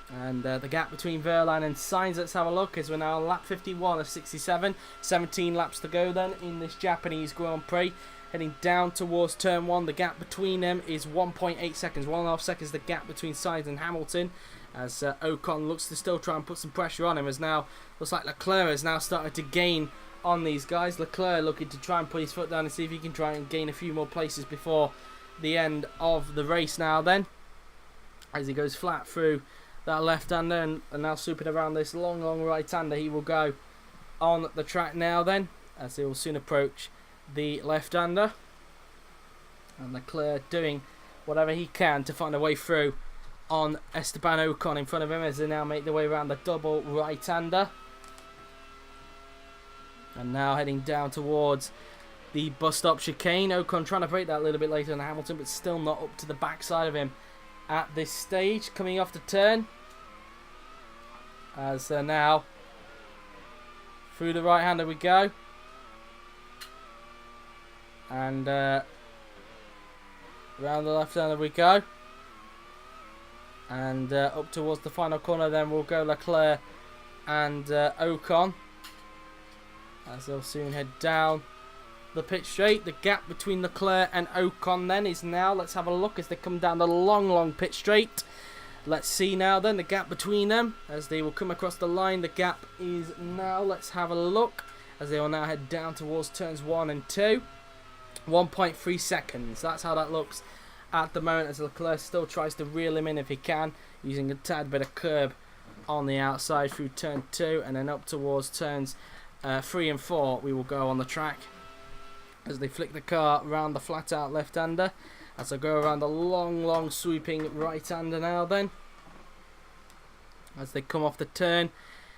Speaker 1: And the gap between Wehrlein and Sainz, let's have a look, as we're now on lap 51 of 67. 17 laps to go then in this Japanese Grand Prix. Heading down towards turn 1, the gap between them is 1.8 seconds. 1.5 seconds the gap between Sainz and Hamilton, as Ocon looks to still try and put some pressure on him, as now looks like Leclerc has now started to gain on these guys. Leclerc looking to try and put his foot down and see if he can try and gain a few more places before the end of the race now then, as he goes flat through that left-hander and now swooping around this long right-hander. He will go on the track now then, as he will soon approach the left-hander, and Leclerc doing whatever he can to find a way through on Esteban Ocon in front of him, as they now make their way around the double right-hander, and now heading down towards the bus stop chicane. Ocon trying to break that a little bit later than Hamilton, but still not up to the backside of him at this stage. Coming off the turn, as now Through the right-hander we go. And round the left-hander we go. And up towards the final corner then we'll go Leclerc and Ocon. As they'll soon head down the pit straight. The gap between Leclerc and Ocon then is now, let's have a look as they come down the long pit straight. Let's see now then the gap between them as they will come across the line. The gap is now, let's have a look, as they will now head down towards turns 1 and 2. 1.3 seconds, that's how that looks at the moment, as Leclerc still tries to reel him in if he can, using a tad bit of curb on the outside through turn 2, and then up towards turns 3 and 4 we will go on the track as they flick the car around the flat out left-hander, as I go around the long sweeping right-hander now then, as they come off the turn,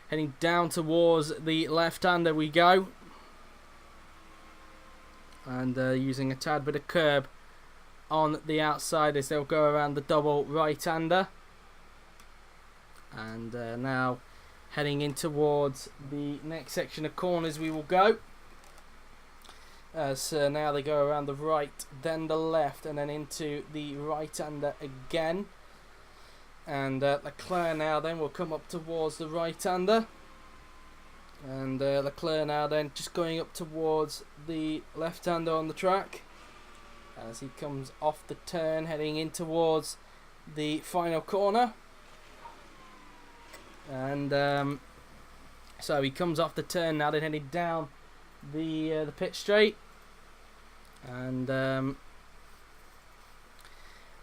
Speaker 1: heading down towards the left-hander we go, and using a tad bit of curb on the outside as they'll go around the double right-hander, and now heading in towards the next section of corners we will go, as now they go around the right, then the left, and then into the right-hander again, and Leclerc now then will come up towards the right-hander, and Leclerc now then just going up towards the left-hander on the track as he comes off the turn heading in towards the final corner. And so he comes off the turn now, then heading down the pit straight, and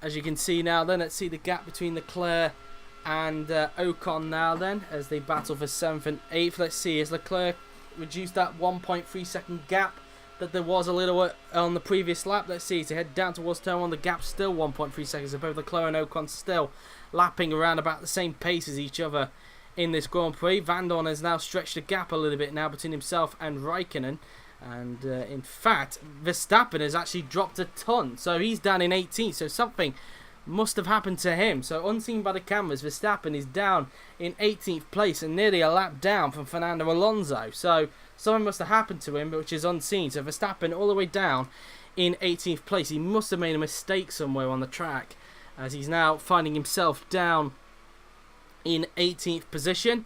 Speaker 1: as you can see now then, let's see the gap between Leclerc and Ocon now then as they battle for 7th and 8th. Let's see, as Leclerc reduced that 1.3 second gap that there was a little on the previous lap. Let's see, to head down towards turn 1, the gap's still 1.3 seconds, so both Leclerc and Ocon still lapping around about the same pace as each other in this Grand Prix. Vandoorne has now stretched the gap a little bit now between himself and Räikkönen, and in fact Verstappen has actually dropped a ton, so he's down in 18th, so something must have happened to him. So unseen by the cameras, Verstappen is down in 18th place and nearly a lap down from Fernando Alonso, so something must have happened to him which is unseen. So Verstappen all the way down in 18th place. He must have made a mistake somewhere on the track, as he's now finding himself down in 18th position.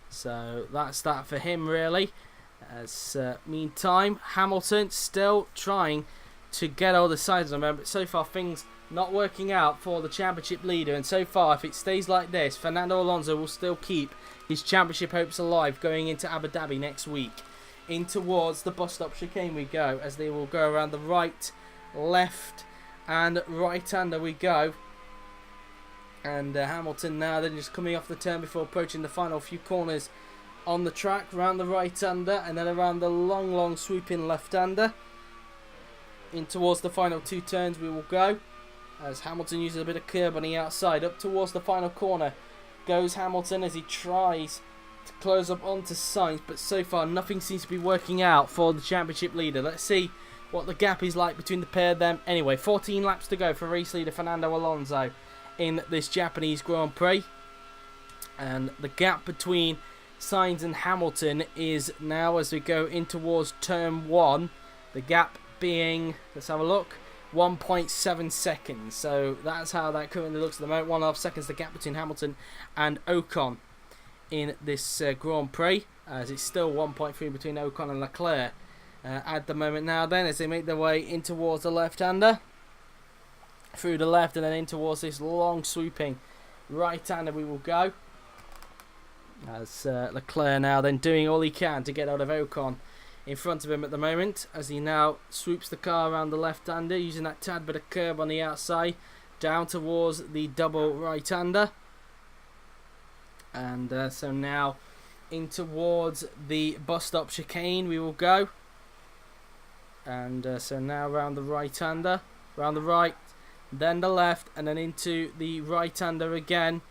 Speaker 1: So that's that for him really. As meantime, Hamilton still trying to get all the sides on him, but so far things not working out for the championship leader, and so far if it stays like this, Fernando Alonso will still keep his championship hopes alive going into Abu Dhabi next week. In towards the bus stop chicane we go, as they will go around the right, left and right-hander we go, and Hamilton now then just coming off the turn before approaching the final few corners on the track, around the right-hander and then around the long sweeping left-hander. In towards the final 2 turns we will go, as Hamilton uses a bit of curb on the outside. Up towards the final corner goes Hamilton as he tries to close up onto Sainz, but so far nothing seems to be working out for the championship leader. Let's see what the gap is like between the pair of them. Anyway, 14 laps to go for race leader Fernando Alonso in this Japanese Grand Prix, and the gap between Sainz and Hamilton is now, as we go in towards turn 1, the gap being, let's have a look, 1.7 seconds. So that's how that currently looks at the moment. 1.5 seconds the gap between Hamilton and Ocon in this Grand Prix, as it's still 1.3 between Ocon and Leclerc at the moment now then, as they make their way in towards the left-hander, through the left and then in towards this long sweeping right-hander we will go, as Leclerc now then doing all he can to get out of Ocon in front of him at the moment, as he now swoops the car around the left-hander using that tad bit of curb on the outside down towards the double right-hander, and so now in towards the bus stop chicane we will go, and so now around the right-hander, around the right, then the left, and then into the right-hander again,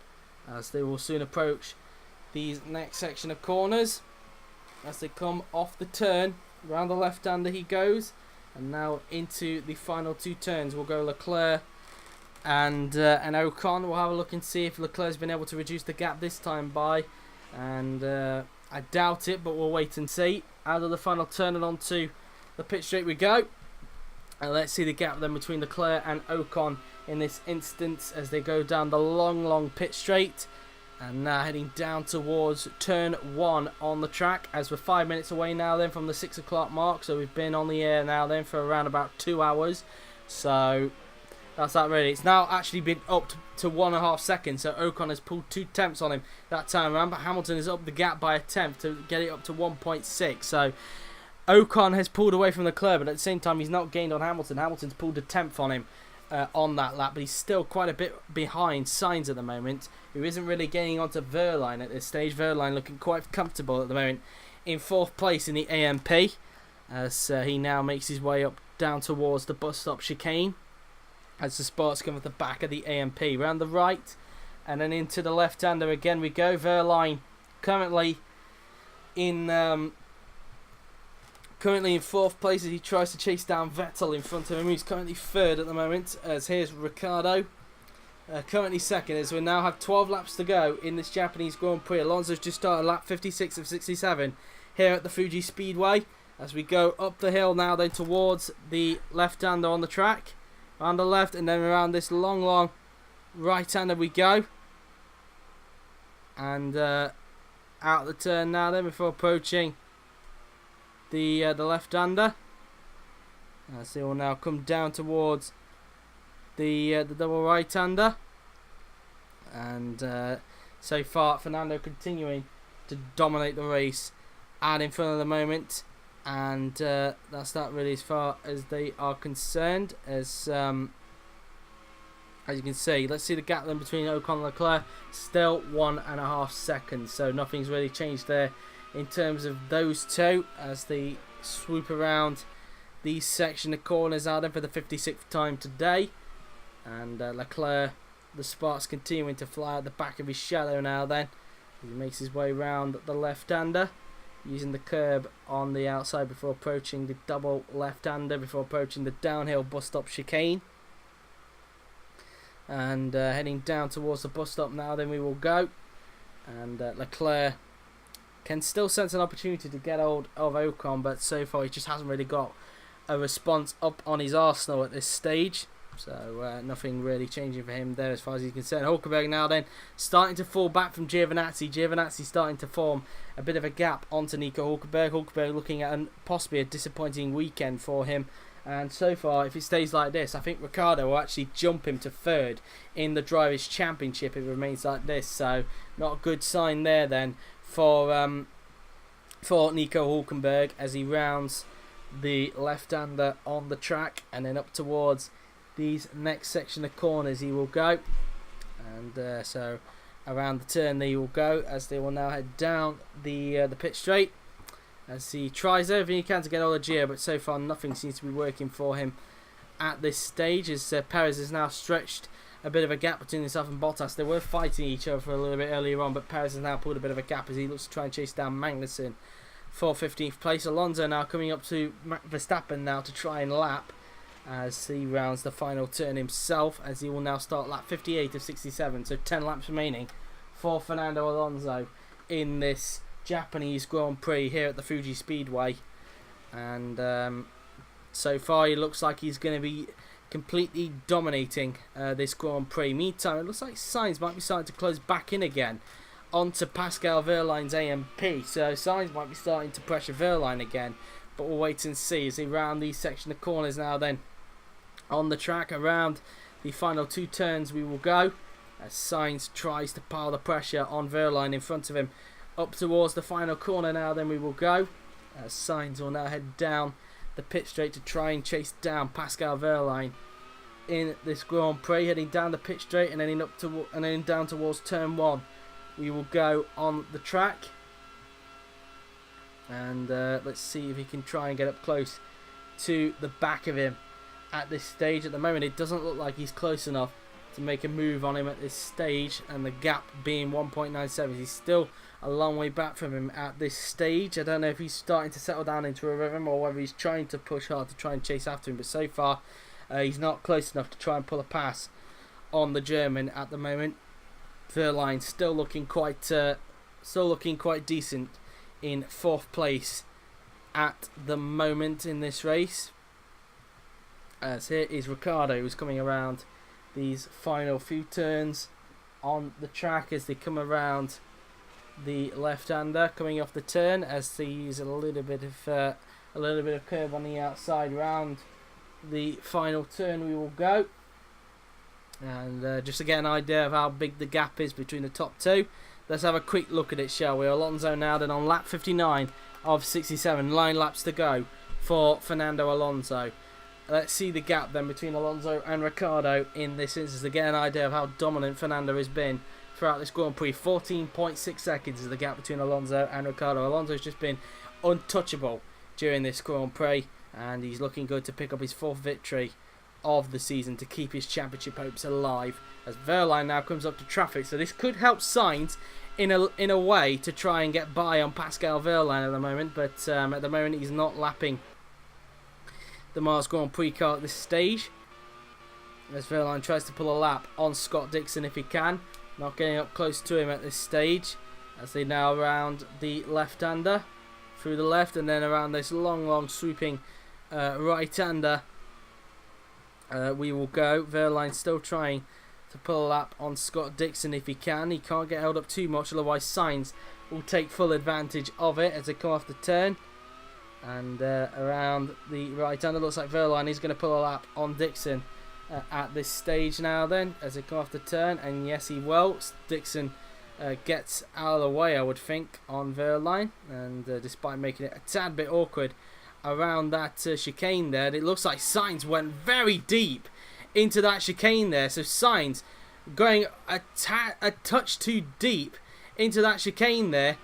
Speaker 1: as they will soon approach these next section of corners. As they come off the turn, around the left-hander he goes, and now into the final 2 turns we'll go Leclerc and Ocon. We'll have a look and see if Leclerc's been able to reduce the gap this time by, and I doubt it, but we'll wait and see. Out of the final turn and onto the pit straight we go. And let's see the gap then between Leclerc and Ocon in this instance as they go down the long pit straight. And now heading down towards turn 1 on the track, as we're 5 minutes away now then from the 6 o'clock mark. So we've been on the air now then for around about 2 hours. So that's that really. It's now actually been up to 1.5 seconds. So Ocon has pulled 2 tenths on him that time around. But Hamilton has upped the gap by a tenth to get it up to 1.6. So Ocon has pulled away from Leclerc, but at the same time he's not gained on Hamilton. Hamilton's pulled a tenth on him on that lap, but he's still quite a bit behind Sainz at the moment, who isn't really gaining onto Wehrlein at this stage. Wehrlein looking quite comfortable at the moment in 4th place in the AMP, as he now makes his way up down towards the bus stop chicane, as the sparks come at the back of the AMP, round the right, and then into the left-hander again we go. Wehrlein currently in 4th place as he tries to chase down Vettel in front of him. He's currently 3rd at the moment, as here's Ricciardo currently 2nd, as we now have 12 laps to go in this Japanese Grand Prix. Alonso's just started lap 56 of 67 here at the Fuji Speedway, as we go up the hill now then towards the left-hander on the track, on the left, and then around this long right-hander we go, and out the turn now then before approaching the left-hander, as they will now come down towards the double right-hander. And so far Fernando continuing to dominate the race out in front of the moment, and that's that really as far as they are concerned. As you can see, let's see the gap then between Ocon and Leclerc, still 1.5 seconds, so nothing's really changed there in terms of those two as they swoop around the section of corners out there for the 56th time today. And Leclerc, the sparks continuing to fly at the back of his shadow now then. He makes his way round the left-hander, using the curb on the outside before approaching the double left-hander, before approaching the downhill bus stop chicane. And heading down towards the bus stop now then we will go. And Leclerc can still sense an opportunity to get hold of Ocon, but so far he just hasn't really got a response up on his arsenal at this stage. So nothing really changing for him there as far as he's concerned. Hülkenberg now then starting to fall back from Giovinazzi. Giovinazzi starting to form a bit of a gap onto Nico Hülkenberg. Hülkenberg looking at possibly a disappointing weekend for him. And so far, if it stays like this, I think Ricciardo will actually jump him to 3rd in the Drivers' Championship if it remains like this. So not a good sign there then for Nico Hülkenberg as he rounds the left-hander on the track, and then up towards these next section of corners he will go. And so around the turn they will go, as they will now head down the pit straight, as he tries everything he can to get all the Gio, but so far nothing seems to be working for him at this stage, as Pérez has now stretched a bit of a gap between himself and Bottas. They were fighting each other for a little bit earlier on, but Pérez has now pulled a bit of a gap as he looks to try and chase down Magnussen for 15th place. Alonso now coming up to Verstappen now to try and lap as he rounds the final turn himself, as he will now start lap 58 of 67, so 10 laps remaining for Fernando Alonso in this Japanese Grand Prix here at the Fuji Speedway. And so far he looks like he's going to be completely dominating this Grand Prix. Meantime, it looks like Sainz might be starting to close back in again onto Pascal Wehrlein's AMP, so Sainz might be starting to pressure Wehrlein again, but we'll wait and see as he round these section of corners now then on the track. Around the final 2 turns we will go, as Sainz tries to pile the pressure on Wehrlein in front of him. Up towards the final corner now then we will go, as Sainz will now head down the pit straight to try and chase down Pascal Wehrlein in this Grand Prix, heading down the pit straight and then down towards turn 1 we will go on the track. And let's see if he can try and get up close to the back of him at this stage. At the moment it doesn't look like he's close enough to make a move on him at this stage, and the gap being 1.97, he's still a long way back from him at this stage. I don't know if he's starting to settle down into a rhythm or whether he's trying to push hard to try and chase after him, but so far he's not close enough to try and pull a pass on the German at the moment. Wehrlein still looking quite decent in 4th place at the moment in this race. As here is Ricciardo, who's coming around these final few turns on the track as they come around the left-hander coming off the turn, as they use a little bit of curve on the outside round the final turn. We will go, and just to get an idea of how big the gap is between the top two, let's have a quick look at it, shall we? Alonso now then on lap 59 of 67, 9 laps to go for Fernando Alonso. Let's see the gap then between Alonso and Ricciardo in this instance to get an idea of how dominant Fernando has been throughout this Grand Prix. 14.6 seconds is the gap between Alonso and Ricciardo. Alonso's just been untouchable during this Grand Prix, and he's looking good to pick up his 4th victory of the season to keep his championship hopes alive, as Wehrlein now comes up to traffic. So this could help Sainz in a way to try and get by on Pascal Wehrlein at the moment, but at the moment he's not lapping the Mars Grand Prix car at this stage, as Wehrlein tries to pull a lap on Scott Dixon if he can. Not getting up close to him at this stage, as they now round the left-hander through the left, and then around this long sweeping right-hander we will go. Wehrlein still trying to pull a lap on Scott Dixon if he can. He can't get held up too much, otherwise Sainz will take full advantage of it as they come off the turn. And around the right-hander, looks like Wehrlein is going to pull a lap on Dixon at this stage now then, as they come off the turn, and yes he will. Dixon gets out of the way, I would think, on Wehrlein, and despite making it a tad bit awkward around that chicane there, it looks like Sainz went very deep into that chicane there, so Sainz going a touch too deep into that chicane there,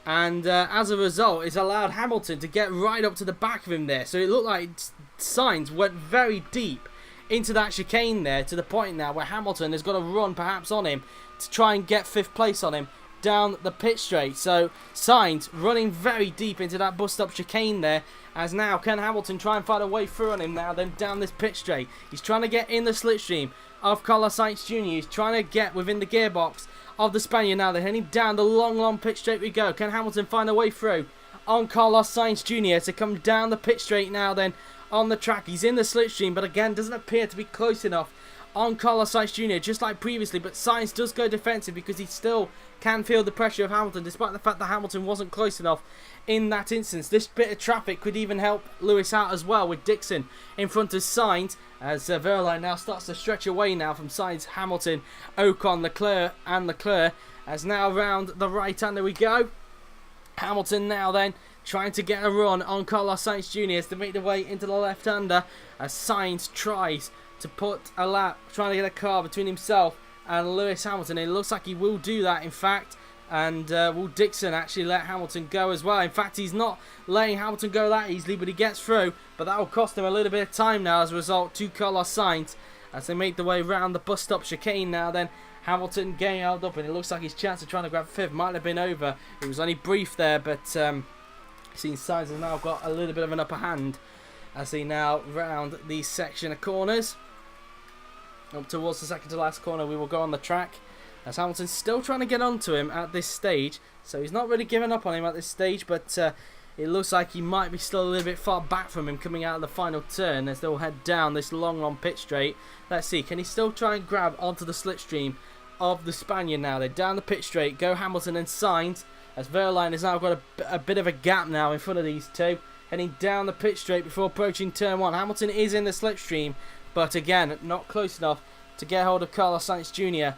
Speaker 1: and as a result it's allowed Hamilton to get right up to the back of him there. So it looked like Sainz went very deep into that chicane there, to the point now where Hamilton has got to run perhaps on him to try and get 5th place on him down the pit straight. So Sainz running very deep into that bus stop chicane there, as now can Hamilton try and find a way through on him now then down this pit straight. He's trying to get in the slipstream of Carlos Sainz Jr. He's trying to get within the gearbox of the Spaniard now. They're heading down the long pit straight we go. Can Hamilton find a way through on Carlos Sainz Jr. to come down the pit straight now then on the track? He's in the slipstream, but again doesn't appear to be close enough on Carlos Sainz Jr. just like previously, but Sainz does go defensive because he still can feel the pressure of Hamilton, despite the fact that Hamilton wasn't close enough in that instance. This bit of traffic could even help Lewis out as well, with Dixon in front of Sainz, as Wehrlein now starts to stretch away now from Sainz, Hamilton, Ocon, Leclerc, as now round the right-hander we go. Hamilton now then trying to get a run on Carlos Sainz Jr. as they make their way into the left-hander, as Sainz tries to put a lap, trying to get a car between himself and Lewis Hamilton. It looks like he will do that, in fact, and will Dixon actually let Hamilton go as well? In fact, he's not letting Hamilton go that easily, but he gets through, but that will cost him a little bit of time now as a result to Carlos Sainz as they make their way round the bus stop chicane now then. Hamilton getting held up, and it looks like his chance of trying to grab 5th might have been over. It was only brief there, but seeing Sainz has now got a little bit of an upper hand as they now round the section of corners. Up towards the second to last corner we will go on the track, as Hamilton's still trying to get onto him at this stage, so he's not really giving up on him at this stage, but it looks like he might be still a little bit far back from him coming out of the final turn as they'll head down this long pit straight. Let's see, can he still try and grab onto the slipstream of the Spaniard now? They're down the pit straight, go Hamilton and Sainz, as Wehrlein has now got a bit of a gap now in front of these two, heading down the pit straight before approaching turn 1. Hamilton is in the slipstream, but again not close enough to get hold of Carlos Sainz Jr.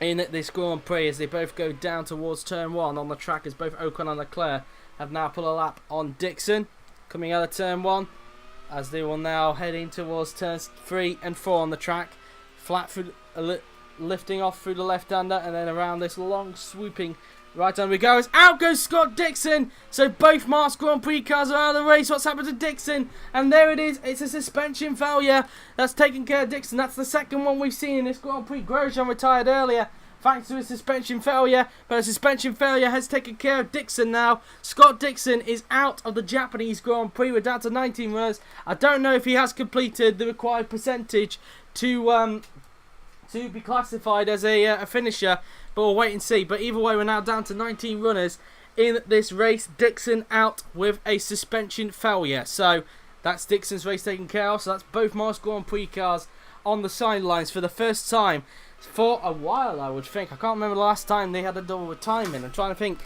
Speaker 1: in this Grand Prix as they both go down towards turn 1 on the track, as both Ocon and Leclerc have now put a lap on Dixon coming out of turn 1, as they will now head in towards turns 3 and 4 on the track, flat through, lifting off through the left-hander, and then around this long swooping right hand we go, as out goes Scott Dixon. So both Mars Grand Prix cars are out of the race. What's happened to Dixon? And there it is. It's a suspension failure that's taken care of Dixon. That's the second one we've seen in this Grand Prix. Grosjean retired earlier thanks to a suspension failure, but a suspension failure has taken care of Dixon now. Scott Dixon is out of the Japanese Grand Prix. We're down to 19 runners. I don't know if he has completed the required percentage to be classified as a finisher, but we'll wait and see. But either way, we're now down to 19 runners in this race. Dixon out with a suspension failure. So that's Dixon's race taken care of. So that's both Mars Grand Prix cars on the sidelines for the first time for a while, I would think. I can't remember the last time they had a double retirement. I'm trying to think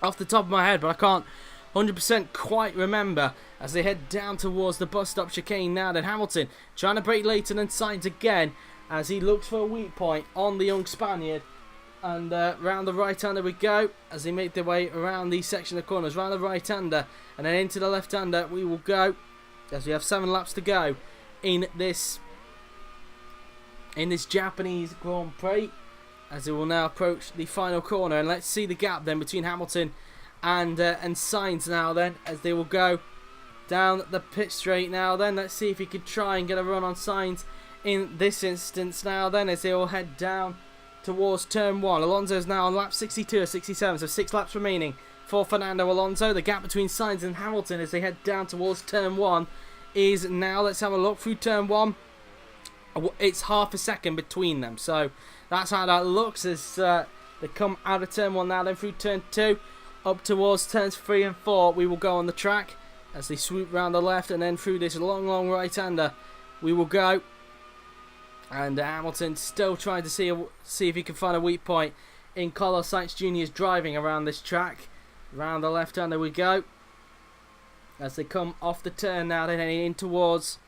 Speaker 1: off the top of my head, but I can't 100% quite remember, as they head down towards the bus stop chicane now. Then Hamilton trying to break later than Sainz again, as he looks for a weak point on the young Spaniard. And round the right-hander we go, as they make their way around the section of corners. Round the right-hander and then into the left-hander we will go, as we have 7 laps to go in this Japanese Grand Prix, as they will now approach the final corner. And let's see the gap then between Hamilton and Sainz now then, as they will go down the pit straight now then. Let's see if he could try and get a run on Sainz in this instance now then, as they all head down towards turn 1. Alonso is now on lap 62 or 67, so 6 laps remaining for Fernando Alonso. The gap between Sainz and Hamilton as they head down towards turn 1 is now, let's have a look through turn 1. It's half a second between them, so that's how that looks as they come out of turn 1 now. Then through turn 2 up towards turns 3 and 4 we will go on the track, as they swoop round the left, and then through this long right-hander we will go. And Hamilton still trying to see if he can find a weak point in Carlos Sainz Jr.'s driving around this track. Round the left-hander we go, as they come off the turn now, then heading in towards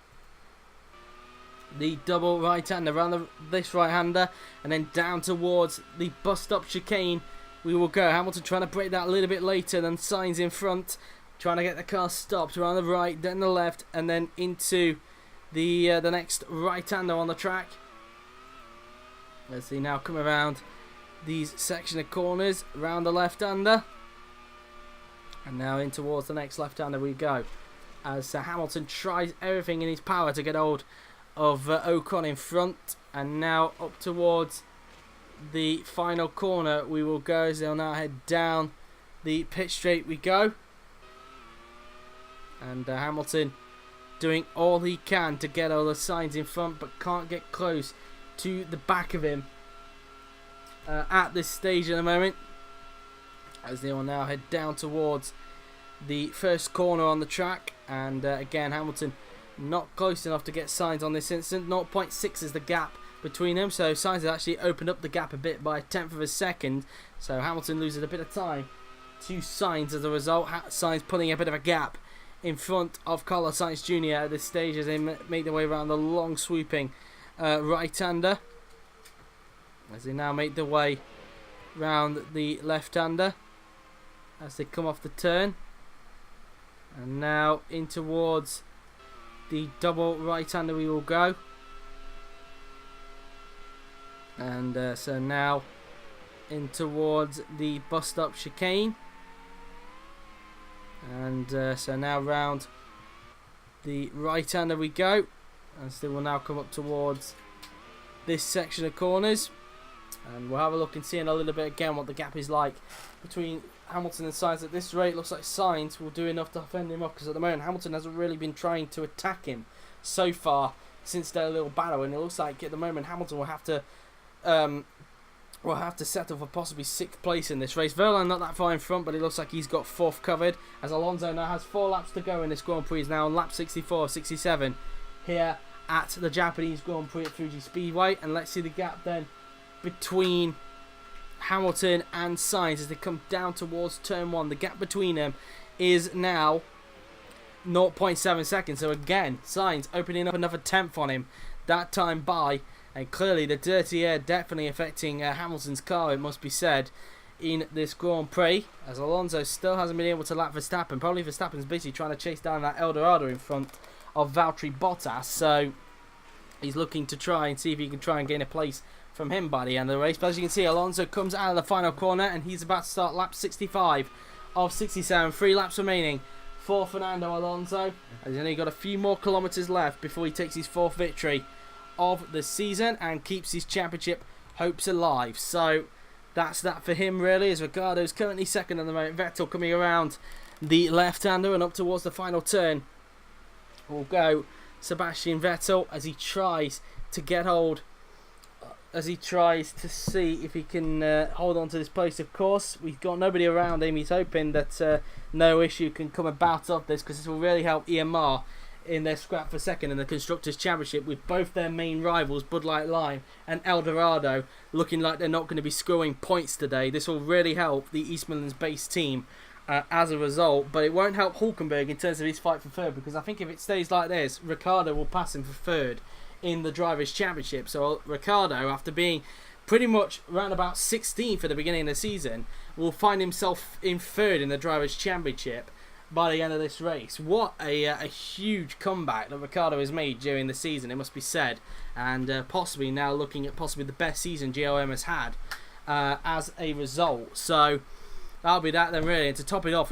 Speaker 1: the double right-hander. Around this right-hander and then down towards the bus stop chicane we will go. Hamilton trying to break that a little bit later than Sainz in front, trying to get the car stopped. Around the right, then the left, and then into the next right-hander on the track, as they now come around these section of corners. Round the left-hander and now in towards the next left-hander we go, as Hamilton tries everything in his power to get hold of Ocon in front. And now up towards the final corner we will go, as they'll now head down the pit straight we go. And Hamilton doing all he can to get all the signs in front, but can't get close to the back of him at this stage in the moment, as they will now head down towards the first corner on the track. And again, Hamilton not close enough to get Sainz on this instant. 0.6 is the gap between them, so Sainz has actually opened up the gap a bit by a tenth of a second, so Hamilton loses a bit of time to Sainz as a result. Sainz putting a bit of a gap in front of Carlos Sainz Jr. at this stage, as they make their way around the long swooping right-hander, as they now make their way round the left-hander as they come off the turn, and now in towards the double right-hander we will go. And so now in towards the bus stop chicane. And so now round the right-hander we go, as they will now come up towards this section of corners. And we'll have a look and see in a little bit again what the gap is like between Hamilton and Sainz. At this rate, looks like Sainz will do enough to fend him off, because at the moment Hamilton hasn't really been trying to attack him so far since their little battle, and it looks like at the moment Hamilton will have to settle for possibly 6th place in this race. Verlaine not that far in front, but it looks like he's got 4th covered, as Alonso now has 4 laps to go in this Grand Prix. He's now on lap 64, 67 here at the Japanese Grand Prix at Fuji Speedway. And let's see the gap then between Hamilton and Sainz as they come down towards turn 1. The gap between them is now 0.7 seconds. So again, Sainz opening up another tenth on him, that time by. And clearly the dirty air definitely affecting Hamilton's car, it must be said, in this Grand Prix, as Alonso still hasn't been able to lap Verstappen. Probably Verstappen's busy trying to chase down that Dorado in front of Valtteri Bottas, so he's looking to try and see if he can try and gain a place from him by the end of the race. But as you can see, Alonso comes out of the final corner and he's about to start lap 65 of 67. 3 laps remaining for Fernando Alonso, and he's only got a few more kilometres left before he takes his 4th victory of the season and keeps his championship hopes alive. So that's that for him really, as Ricciardo's currently 2nd at the moment. Vettel coming around the left-hander and up towards the final turn will go Sebastian Vettel, as he tries to get hold as he tries to see if he can hold on to this place. Of course, we've got nobody around him. He's hoping that no issue can come about of this, because this will really help EMR in their scrap for second in the Constructors' Championship, with both their main rivals, Bud Light Lime and El Dorado, looking like they're not going to be scoring points today. This will really help the East Midlands-based team as a result, but it won't help Hülkenberg in terms of his fight for third, because I think if it stays like this, Ricciardo will pass him for third in the Drivers' Championship. So Ricciardo, after being pretty much around about 16th at the beginning of the season, will find himself in third in the Drivers' Championship by the end of this race. What a huge comeback that Ricciardo has made during the season, it must be said, and possibly now looking at possibly the best season GLM has had as a result. So that'll be that then, really. And to top it off,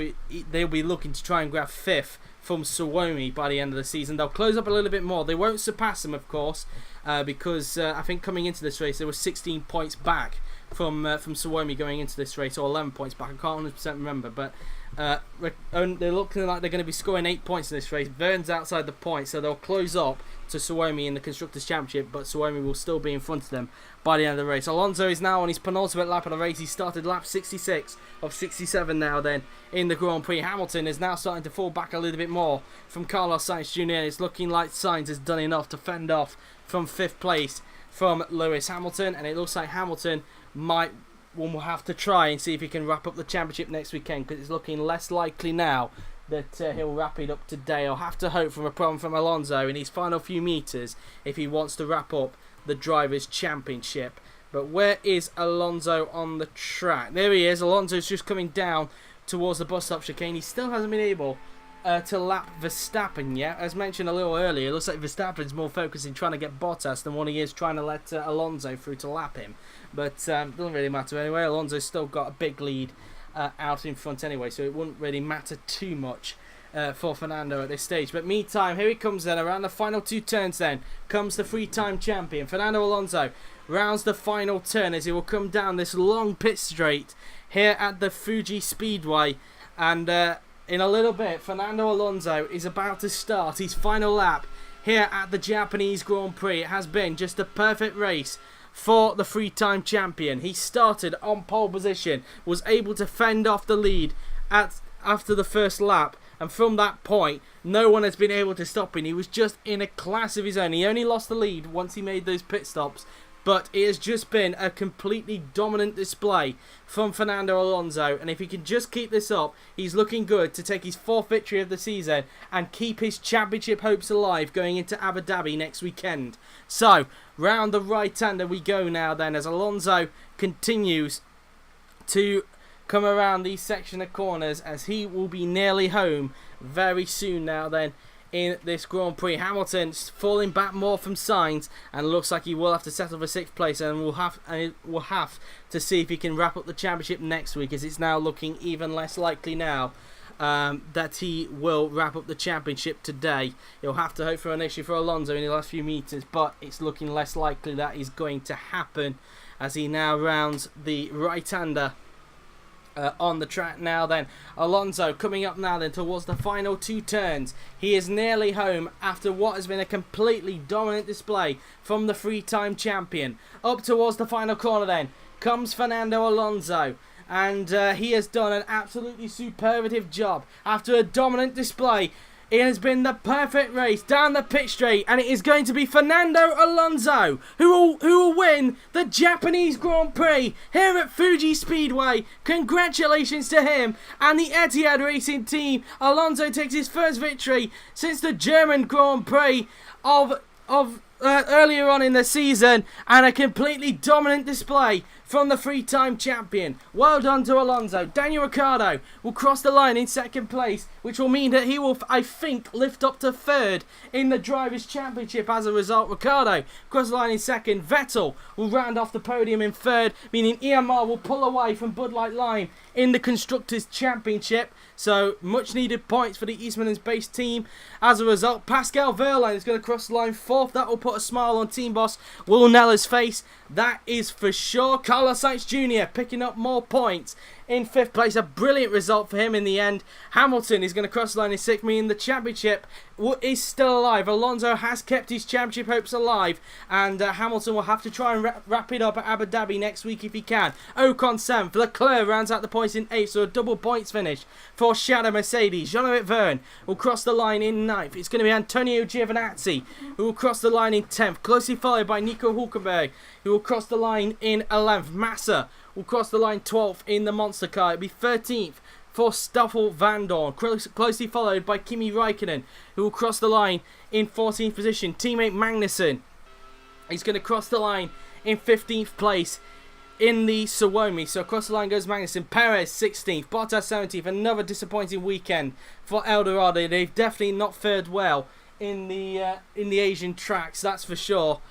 Speaker 1: they'll be looking to try and grab fifth from Suomi by the end of the season. They'll close up a little bit more. They won't surpass them, of course, because I think coming into this race, they were 16 points back from Suomi going into this race, or 11 points back. I can't 100% remember, but they're looking like they're going to be scoring 8 points in this race. Vern's outside the point, so they'll close up to Suomi in the Constructors' Championship, but Suomi will still be in front of them by the end of the race. Alonso is now on his penultimate lap of the race. He started lap 66 of 67 now then in the Grand Prix. Hamilton is now starting to fall back a little bit more from Carlos Sainz Jr. It's looking like Sainz has done enough to fend off from 5th place from Lewis Hamilton, and it looks like Hamilton will have to try and see if he can wrap up the championship next weekend, because it's looking less likely now that he'll wrap it up today. I'll have to hope from a problem from Alonso in his final few metres if he wants to wrap up the Drivers' Championship. But where is Alonso on the track? There he is. Alonso's just coming down towards the bus stop chicane. He still hasn't been able to lap Verstappen yet. As mentioned a little earlier, it looks like Verstappen's more focused in trying to get Bottas than what he is trying to let Alonso through to lap him. But doesn't really matter anyway. Alonso's still got a big lead out in front anyway, so it wouldn't really matter too much for Fernando at this stage. But meantime, here he comes then. Around the final 2 turns then comes the 3-time champion. Fernando Alonso rounds the final turn as he will come down this long pit straight here at the Fuji Speedway. And in a little bit, Fernando Alonso is about to start his final lap here at the Japanese Grand Prix. It has been just a perfect race for the 3-time champion. He started on pole position, was able to fend off the lead after the first lap, and from that point, no one has been able to stop him. He was just in a class of his own. He only lost the lead once he made those pit stops, but it has just been a completely dominant display from Fernando Alonso, and if he can just keep this up, he's looking good to take his 4th victory of the season and keep his championship hopes alive going into Abu Dhabi next weekend. So, round the right-hander we go now then, as Alonso continues to come around these section of corners, as he will be nearly home very soon now then in this Grand Prix. Hamilton falling back more from Sainz, and looks like he will have to settle for 6th place, and will have to see if he can wrap up the championship next week, as it's now looking even less likely now that he will wrap up the championship today. He'll have to hope for an issue for Alonso in the last few metres, but it's looking less likely that is going to happen as he now rounds the right-hander on the track now then. Alonso coming up now then towards the final 2 turns. He is nearly home after what has been a completely dominant display from the 3-time champion. Up towards the final corner then comes Fernando Alonso, and he has done an absolutely superlative job. After a dominant display, it has been the perfect race down the pit straight, and it is going to be Fernando Alonso who will win the Japanese Grand Prix here at Fuji Speedway. Congratulations to him and the Etihad racing team. Alonso takes his first victory since the German Grand Prix of earlier on in the season, and a completely dominant display from the 3-time champion. Well done to Alonso. Daniel Ricciardo will cross the line in 2nd place, which will mean that he will, I think, lift up to 3rd in the Drivers' Championship as a result. Ricciardo cross the line in 2nd. Vettel will round off the podium in 3rd, meaning EMR will pull away from Bud Light Lime in the Constructors' Championship. So, much needed points for the East Midlands-based team. As a result, Pascal Wehrlein is going to cross the line 4th. That will put a smile on team boss Will Neller's face. That is for sure. Carlos Sainz Jr. picking up more points in 5th place. A brilliant result for him in the end. Hamilton is going to cross the line in 6th, meaning the championship is still alive. Alonso has kept his championship hopes alive, and Hamilton will have to try and wrap it up at Abu Dhabi next week if he can. Ocon 7th. Leclerc rounds out the points in 8th, so a double points finish for Shadow Mercedes. Jean-Eric Vergne will cross the line in 9th. It's going to be Antonio Giovinazzi who will cross the line in 10th, closely followed by Nico Hülkenberg, who will cross the line in 11th. Massa will cross the line 12th in the monster car. It'll be 13th for Stoffel Vandoorne, closely followed by Kimi Räikkönen, who will cross the line in 14th position. Teammate Magnussen is going to cross the line in 15th place in the Suomi. So across the line goes Magnussen. Pérez 16th, Bottas 17th. Another disappointing weekend for El Dorado. They've definitely not fared well in the Asian tracks, that's for sure,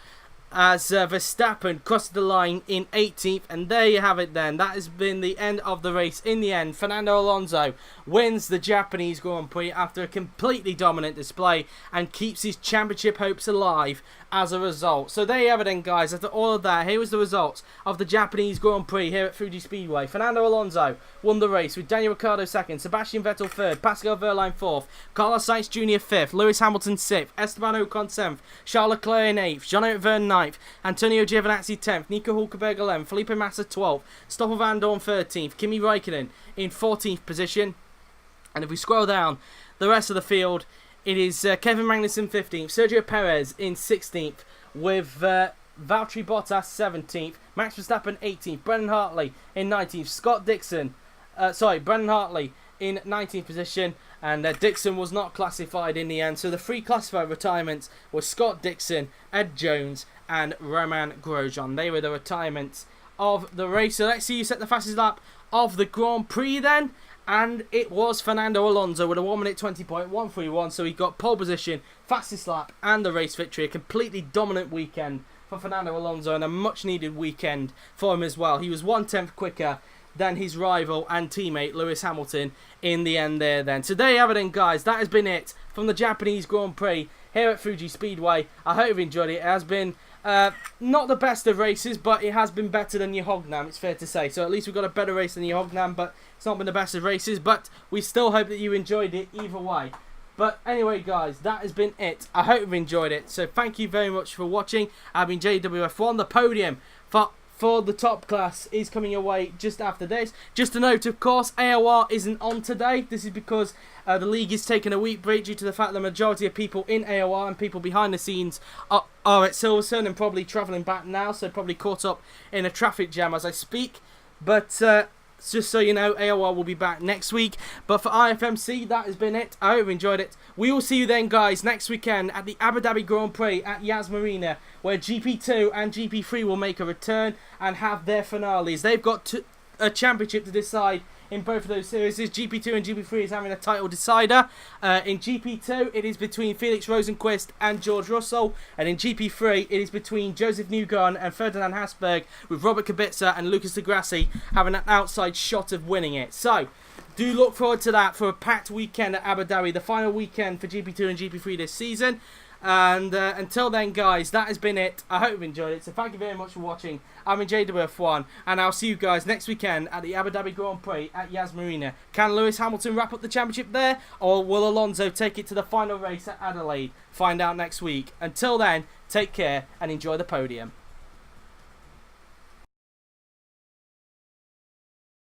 Speaker 1: as Verstappen crossed the line in 18th, and there you have it then. That has been the end of the race. In the end, Fernando Alonso wins the Japanese Grand Prix after a completely dominant display and keeps his championship hopes alive as a result. So there you have it then, guys. After all of that, here was the results of the Japanese Grand Prix here at Fuji Speedway. Fernando Alonso won the race with Daniel Ricciardo 2nd, Sebastian Vettel 3rd, Pascal Wehrlein 4th, Carlos Sainz Jr. 5th, Lewis Hamilton 6th, Esteban Ocon 7th, Charles Leclerc in 8th, Jean-Eric Vergne 9th, Antonio Giovinazzi 10th, Nico Hülkenberg 11th, Felipe Massa 12th, Stoffel Vandoorne 13th, Kimi Räikkönen in 14th position. And if we scroll down the rest of the field, it is Kevin Magnussen 15th, Sergio Pérez in 16th, with Valtteri Bottas 17th, Max Verstappen 18th, Brendan Hartley in 19th, Brendan Hartley in 19th position, and Dixon was not classified in the end. So the 3 classified retirements were Scott Dixon, Ed Jones, and Romain Grosjean. They were the retirements of the race. So let's see who set the fastest lap of the Grand Prix then. And it was Fernando Alonso with a 1 minute 20.131. So he got pole position, fastest lap, and the race victory. A completely dominant weekend for Fernando Alonso, and a much needed weekend for him as well. He was 1/10 quicker than his rival and teammate Lewis Hamilton in the end there then. So there you have it then, guys. That has been it from the Japanese Grand Prix here at Fuji Speedway. I hope you've enjoyed it. It has been not the best of races, but it has been better than your Hognam, it's fair to say. So at least we've got a better race than your Hognam, but it's not been the best of races. But we still hope that you enjoyed it either way. But anyway, guys, that has been it. I hope you've enjoyed it. So thank you very much for watching. I've been JWF1. The podium for the top class is coming your way just after this. Just a note, of course, AOR isn't on today. This is because the league is taking a week break due to the fact the majority of people in AOR and people behind the scenes are at Silverstone and probably travelling back now, so probably caught up in a traffic jam as I speak. But just so you know, AOR will be back next week. But for IFMC, that has been it. I hope you enjoyed it. We will see you then, guys, next weekend at the Abu Dhabi Grand Prix at Yas Marina, where GP2 and GP3 will make a return and have their finales. They've got a championship to decide in both of those series. GP2 and GP3 is having a title decider. In GP2, it is between Felix Rosenqvist and George Russell. And in GP3, it is between Joseph Newgarden and Ferdinand Hasberg, with Robert Kubica and Lucas Di Grassi having an outside shot of winning it. So, do look forward to that for a packed weekend at Abu Dhabi, the final weekend for GP2 and GP3 this season. And until then, guys, that has been it. I hope you've enjoyed it. So thank you very much for watching. I'm in JWF1, and I'll see you guys next weekend at the Abu Dhabi Grand Prix at Yas Marina. Can Lewis Hamilton wrap up the championship there, or will Alonso take it to the final race at Adelaide? Find out next week. Until then, take care and enjoy the podium.